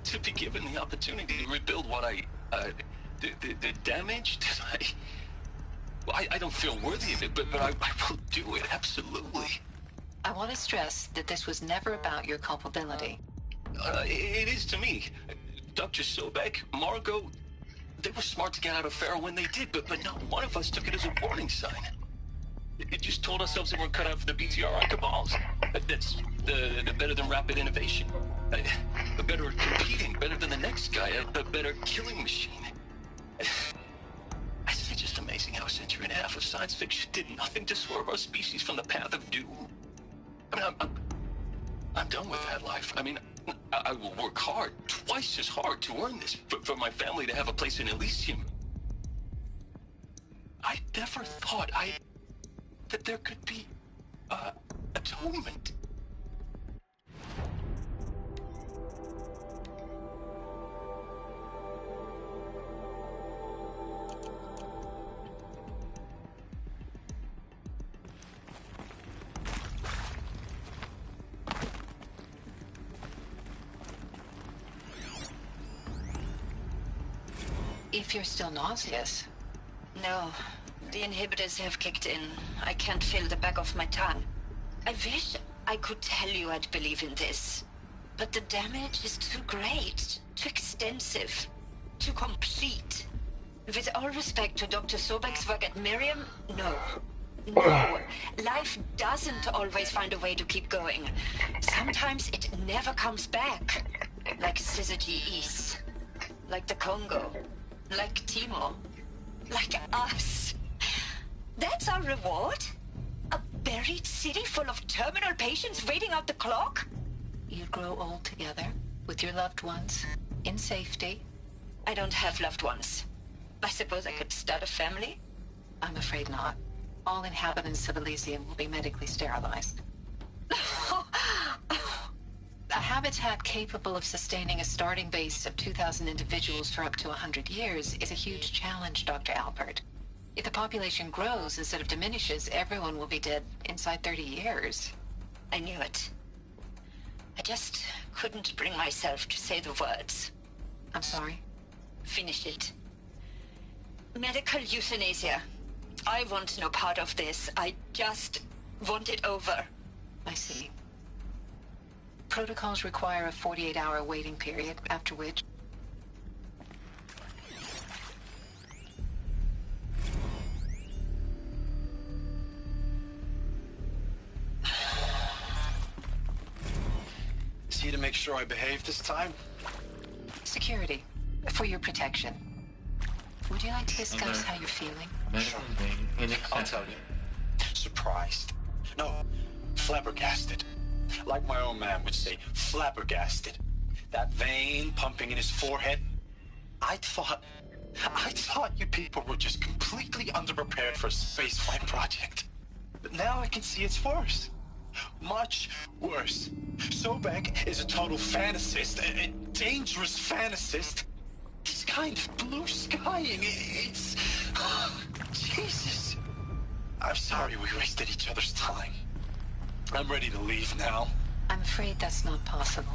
To be given the opportunity to rebuild what the damage that I don't feel worthy of it, but I will do it, absolutely. I want to stress that this was never about your culpability. It is to me. Dr. Sobek, Margot, they were smart to get out of Pharaoh when they did, but not one of us took it as a warning sign. It just told ourselves that we're cut out for the BTRI cabals. That's the better than rapid innovation. A better at competing, better than the next guy, a better killing machine. It's just amazing how a century and a half of science fiction did nothing to swerve our species from the path of doom. I mean, I'm done with that life. I mean, I will work hard, twice as hard, to earn this, for my family to have a place in Elysium. I never thought that there could be atonement. If you're still nauseous. No, the inhibitors have kicked in. I can't feel the back of my tongue. I wish I could tell you I'd believe in this. But the damage is too great, too extensive, too complete. With all respect to Dr. Sobek's work at Miriam, no. No, life doesn't always find a way to keep going. Sometimes it never comes back. Like Syzygy East. Like the Congo. Like Timo. Like us. That's our reward? A buried city full of terminal patients waiting out the clock? You grow old together, with your loved ones, in safety. I don't have loved ones. I suppose I could start a family? I'm afraid not. All inhabitants of Elysium will be medically sterilized. A habitat capable of sustaining a starting base of 2,000 individuals for up to 100 years is a huge challenge, Dr. Alpert. If the population grows instead of diminishes, everyone will be dead inside 30 years. I knew it. I just couldn't bring myself to say the words. I'm sorry? Finish it. Medical euthanasia. I want no part of this. I just want it over. I see. Protocols require a 48-hour waiting period, after which... See to make sure I behave this time? Security, for your protection. Would you like to discuss how you're feeling? Sure. I'll tell you. Surprised. No, flabbergasted. Like my own man would say, flabbergasted. That vein pumping in his forehead. I thought you people were just completely underprepared for a spaceflight project. But now I can see it's worse. Much worse. Sobek is a total fantasist, a dangerous fantasist. He's kind of blue skying. It's... Jesus. I'm sorry we wasted each other's time. I'm ready to leave now. I'm afraid that's not possible.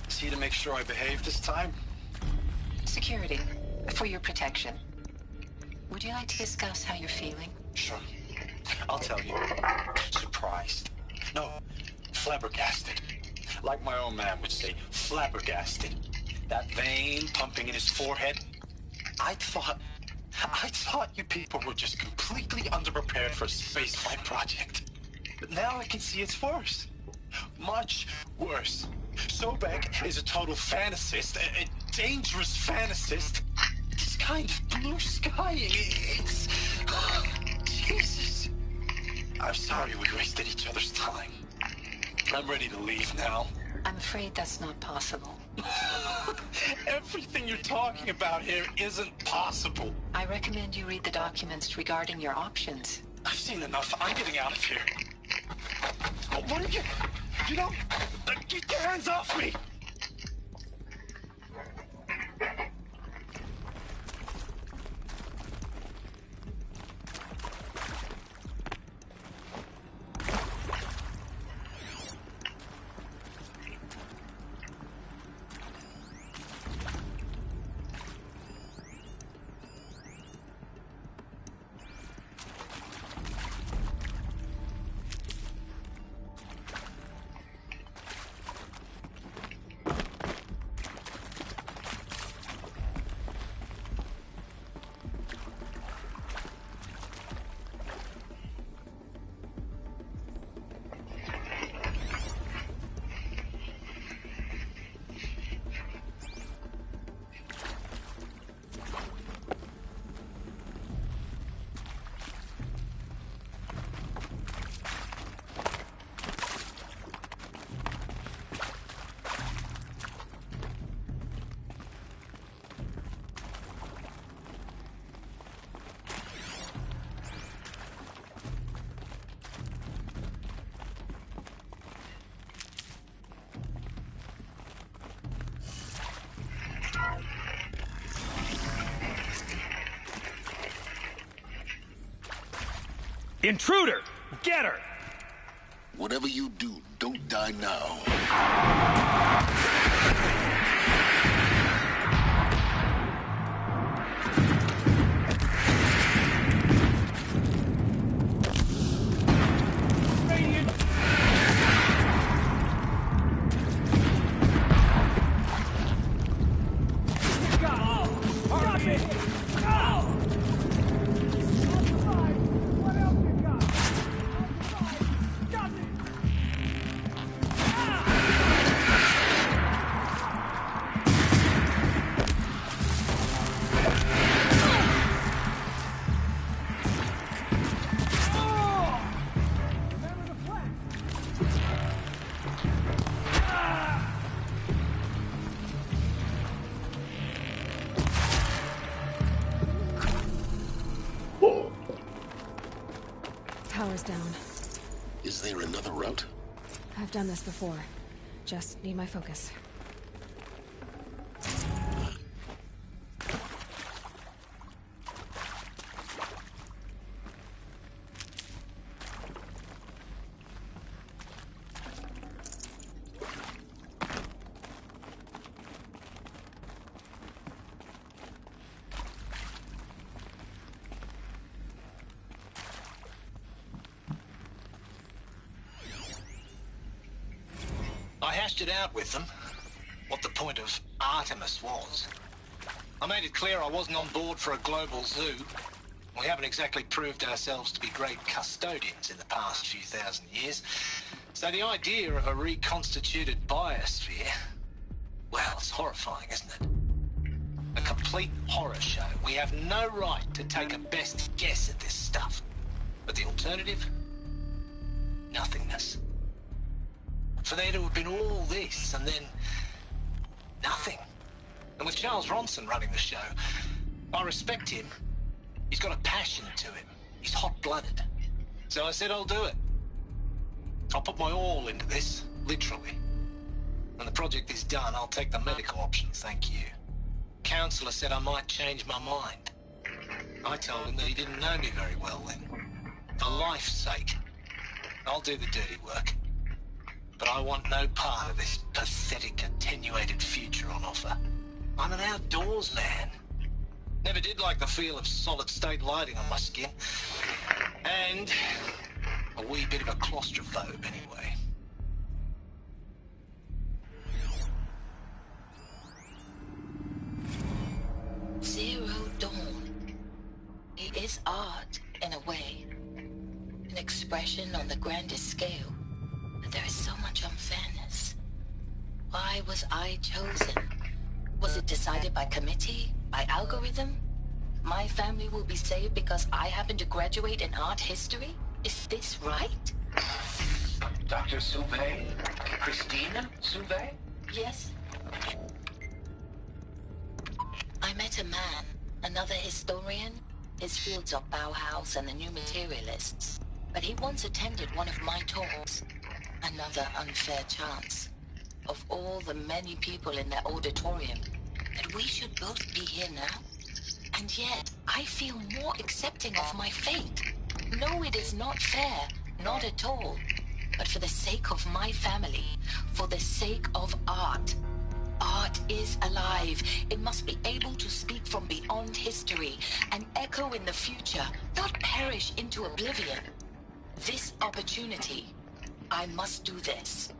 See to make sure I behave this time? Security, for your protection. Would you like to discuss how you're feeling? Sure. I'll tell you. Surprised. No, flabbergasted. Like my own man would say, flabbergasted. That vein pumping in his forehead. I thought you people were just completely underprepared for a spaceflight project. But now I can see it's worse. Much worse. Sobek is a total fantasist, a dangerous fantasist. He's kind of blue skying. It's... Jesus. I'm sorry we wasted each other's time. I'm ready to leave now. I'm afraid that's not possible. Everything you're talking about here isn't possible. I recommend you read the documents regarding your options. I've seen enough. I'm getting out of here. What are you... You don't... Get your hands off me! Intruder! Get her! Whatever you do, don't die now. Power's down. Is there another route? I've done this before. Just need my focus. I hashed it out with them, what the point of Artemis was. I made it clear I wasn't on board for a global zoo. We haven't exactly proved ourselves to be great custodians in the past few thousand years. So the idea of a reconstituted biosphere, well, it's horrifying, isn't it? A complete horror show. We have no right to take a best guess at this stuff. But the alternative? Nothingness. For there to have been all this, and then nothing. And with Charles Ronson running the show, I respect him. He's got a passion to him. He's hot-blooded. So I said I'll do it. I'll put my all into this, literally. When the project is done, I'll take the medical option, thank you. Counselor said I might change my mind. I told him that he didn't know me very well then. For life's sake, I'll do the dirty work. But I want no part of this pathetic, attenuated future on offer. I'm an outdoors man. Never did like the feel of solid-state lighting on my skin. And a wee bit of a claustrophobe, anyway. Zero Dawn. It is art, in a way. An expression on the grandest scale. But there is so much unfairness. Why was I chosen? Was it decided by committee? By algorithm? My family will be saved because I happen to graduate in art history? Is this right? Dr. Sauvé? Christina Sauvé? Yes. I met a man, another historian. His fields are Bauhaus and the New Materialists. But he once attended one of my talks. Another unfair chance. Of all the many people in that auditorium, that we should both be here now. And yet, I feel more accepting of my fate. No, it is not fair. Not at all. But for the sake of my family, for the sake of art. Art is alive. It must be able to speak from beyond history and echo in the future, not perish into oblivion. This opportunity, I must do this.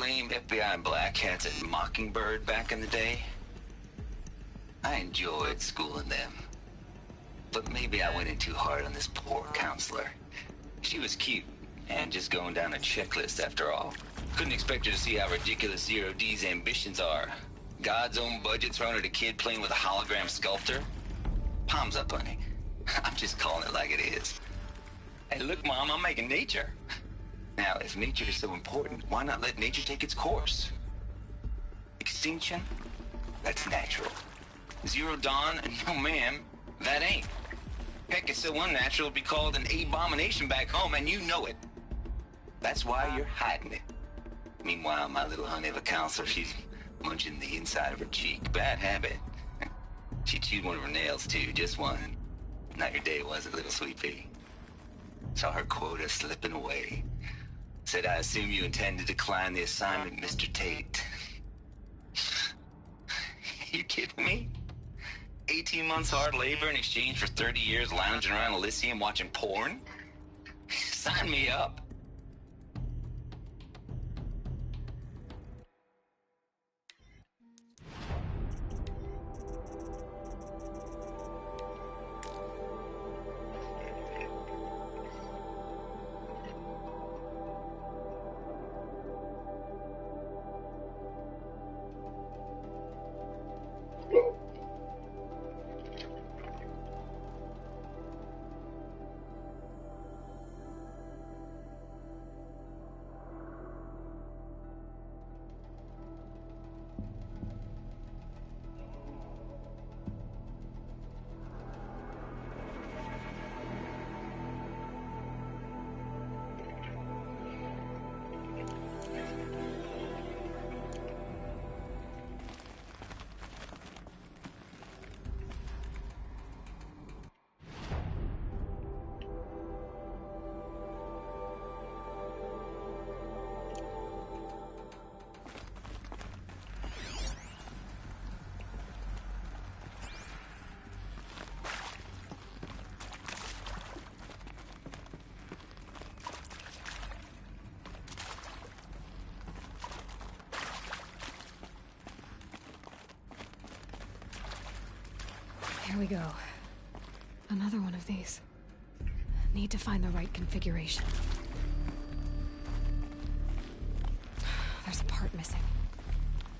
lame FBI black hats at Mockingbird back in the day? I enjoyed schooling them. But maybe I went in too hard on this poor counselor. She was cute, and just going down a checklist after all. Couldn't expect her to see how ridiculous Zero D's ambitions are. God's own budget thrown at a kid playing with a hologram sculptor? Palms up, honey. I'm just calling it like it is. Hey, look, Mom, I'm making nature. Now, if nature is so important, why not let nature take its course? Extinction? That's natural. Zero Dawn? No, ma'am, that ain't. Heck, it's so unnatural it'd be called an abomination back home, and you know it. That's why you're hiding it. Meanwhile, my little honey of a counselor, she's munching the inside of her cheek. Bad habit. She chewed one of her nails, too, just one. Not your day, was it, little sweet pea? Saw her quota slipping away. Said, I assume you intend to decline the assignment, Mr. Tate. You kidding me? 18 months hard labor in exchange for 30 years lounging around Elysium watching porn? Sign me up. Here we go. Another one of these. Need to find the right configuration. There's a part missing.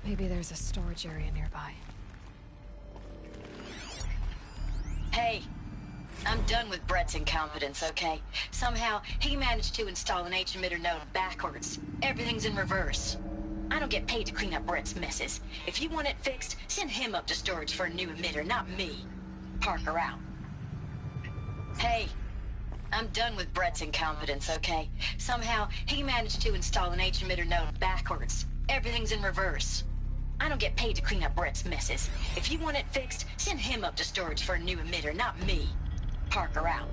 Maybe there's a storage area nearby. Hey, I'm done with Brett's incompetence, okay? Somehow, he managed to install an H-emitter node backwards. Everything's in reverse. I don't get paid to clean up Brett's messes. If you want it fixed, send him up to storage for a new emitter, not me. Parker out. Hey, I'm done with Brett's incompetence, okay? Somehow, he managed to install an H-emitter node backwards. Everything's in reverse. I don't get paid to clean up Brett's messes. If you want it fixed, send him up to storage for a new emitter, not me. Parker out.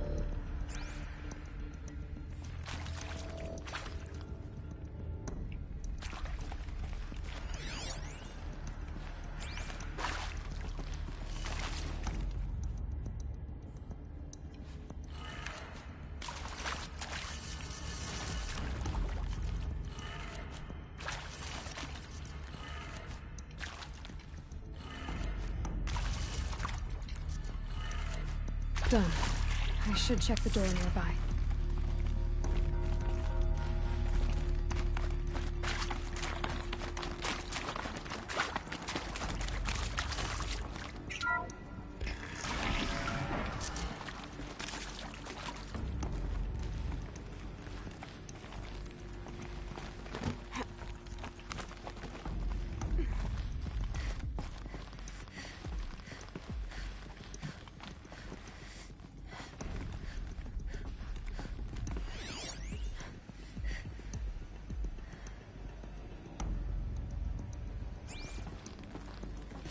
Done. I should check the door nearby.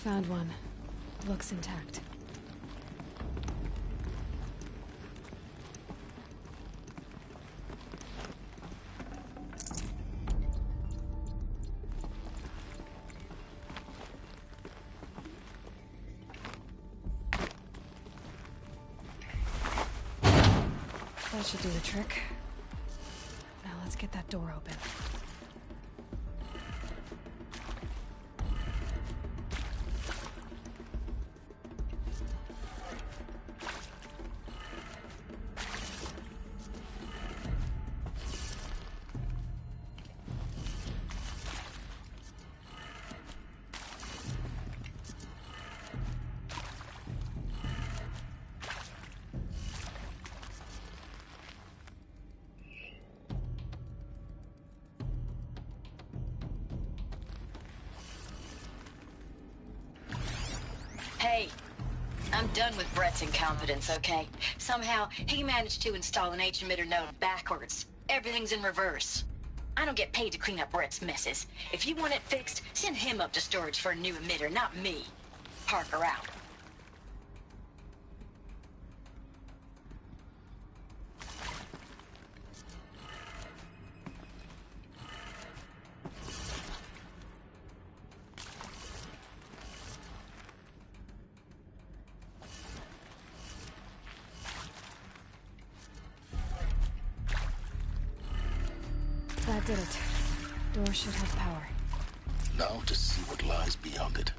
Found one. Looks intact. That should do the trick. Now let's get that door open. Hey, I'm done with Brett's incompetence, okay? Somehow, he managed to install an H-emitter node backwards. Everything's in reverse. I don't get paid to clean up Brett's messes. If you want it fixed, send him up to storage for a new emitter, not me. Parker out. That did it. Door should have power. Now to see what lies beyond it.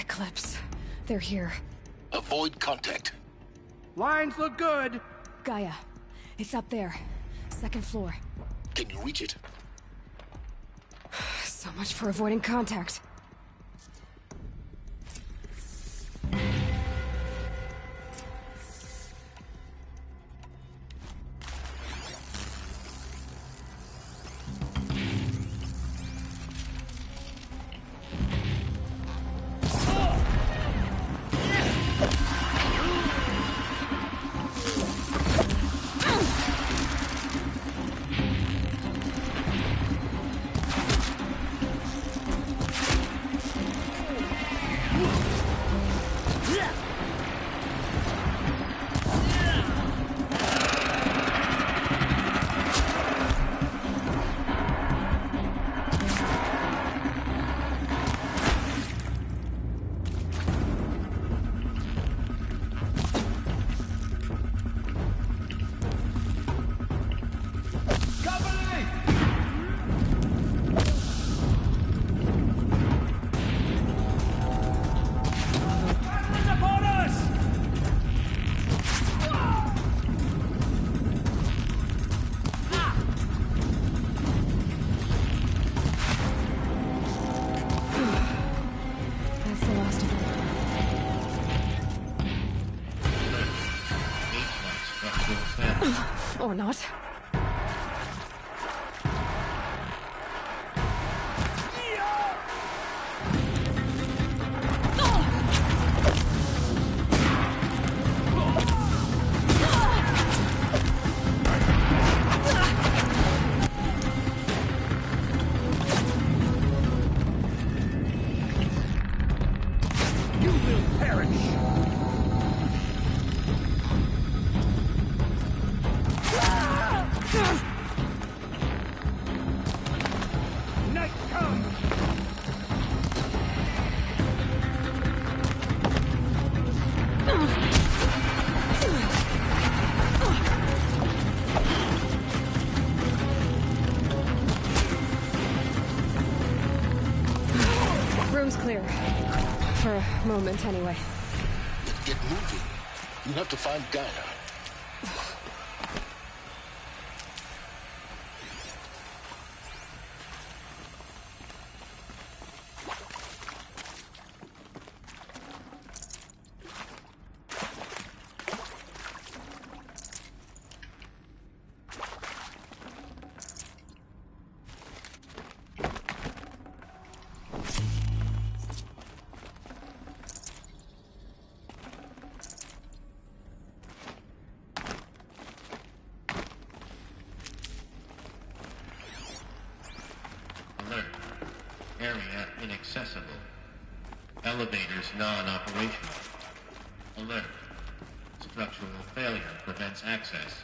Eclipse. They're here. Avoid contact. Lines look good. Gaia. It's up there. Second floor. Can you reach it? So much for avoiding contact. Or not. You will perish. Night comes. Room's clear. For a moment, anyway. Get moving. You have to find Gaia. inaccessible. Elevators non-operational. Alert. Structural failure prevents access.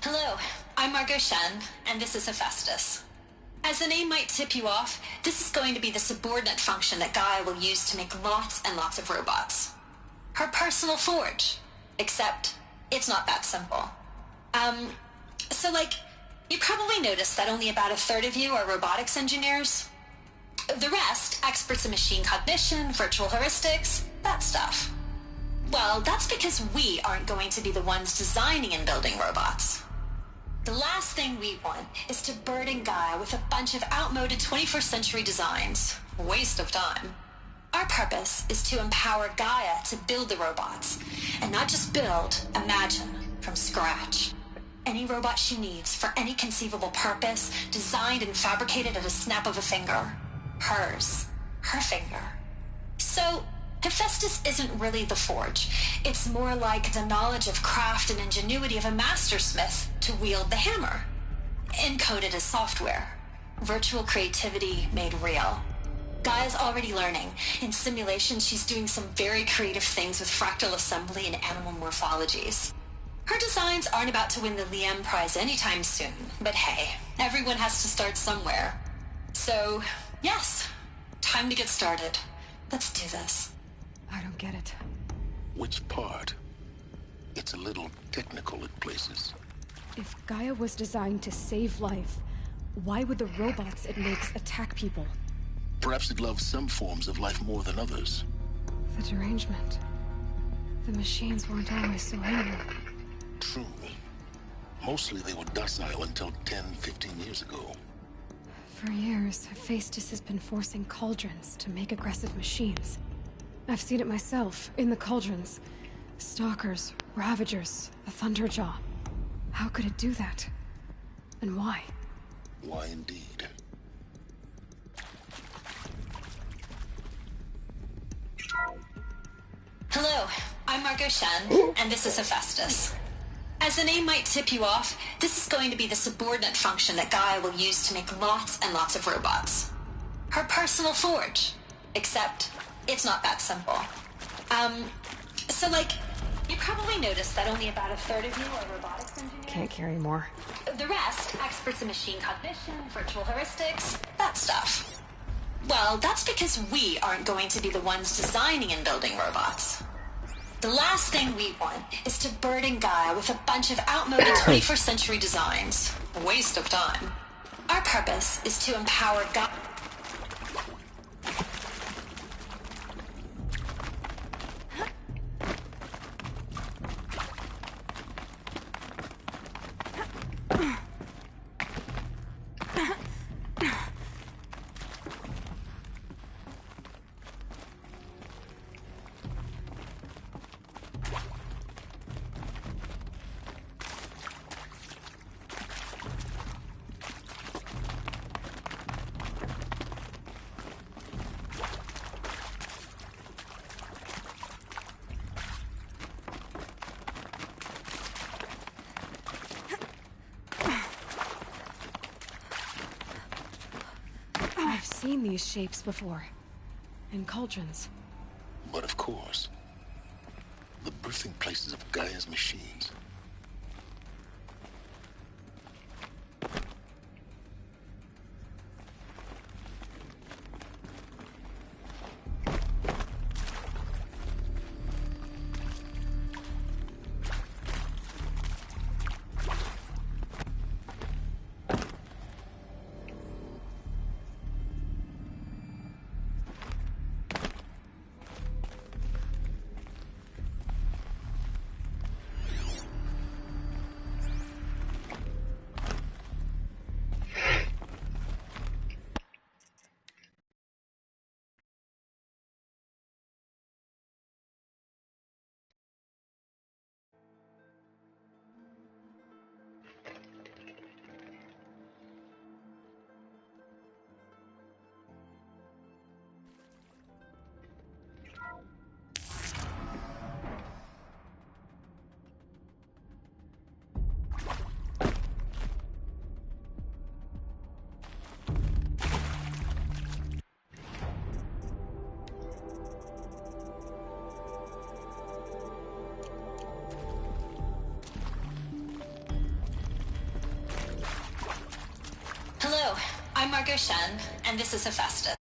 Hello, I'm Margot Shen, and this is Hephaestus. As the name might tip you off, this is going to be the subordinate function that Gaia will use to make lots and lots of robots. Her personal forge. Except, it's not that simple. You probably noticed that only about a third of you are robotics engineers. The rest, experts in machine cognition, virtual heuristics, that stuff. Well, that's because we aren't going to be the ones designing and building robots. The last thing we want is to burden Gaia with a bunch of outmoded 21st century designs. Waste of time. Our purpose is to empower Gaia to build the robots. And not just build, imagine, from scratch. Any robot she needs for any conceivable purpose, designed and fabricated at a snap of a finger. Hers. Her finger. So, Hephaestus isn't really the forge. It's more like the knowledge of craft and ingenuity of a mastersmith to wield the hammer. Encoded as software. Virtual creativity made real. Gaia's already learning. In simulation, she's doing some very creative things with fractal assembly and animal morphologies. Her designs aren't about to win the Liam Prize anytime soon, but hey, everyone has to start somewhere. So, yes, time to get started. Let's do this. I don't get it. Which part? It's a little technical at places. If Gaia was designed to save life, why would the robots it makes attack people? Perhaps it loves some forms of life more than others. The derangement. The machines weren't always so angry. True. Mostly they were docile until 10, 15 years ago. For years, Hephaestus has been forcing cauldrons to make aggressive machines. I've seen it myself, in the cauldrons. Stalkers, Ravagers, the Thunderjaw. How could it do that? And why? Why indeed? Hello, I'm Margot Shen, and this is Hephaestus. As the name might tip you off, this is going to be the subordinate function that Gaia will use to make lots and lots of robots. Her personal forge. Except, it's not that simple. So you probably noticed that only about a third of you are robotics engineers. Can't carry more. The rest, experts in machine cognition, virtual heuristics, that stuff. Well, that's because we aren't going to be the ones designing and building robots. The last thing we want is to burden Gaia with a bunch of outmoded 21st century designs. A waste of time. Our purpose is to empower Gaia. I've seen these shapes before. In cauldrons. But of course, the birthing places of Gaia's machines. Hello, I'm Margot Shen, and this is Hephaestus.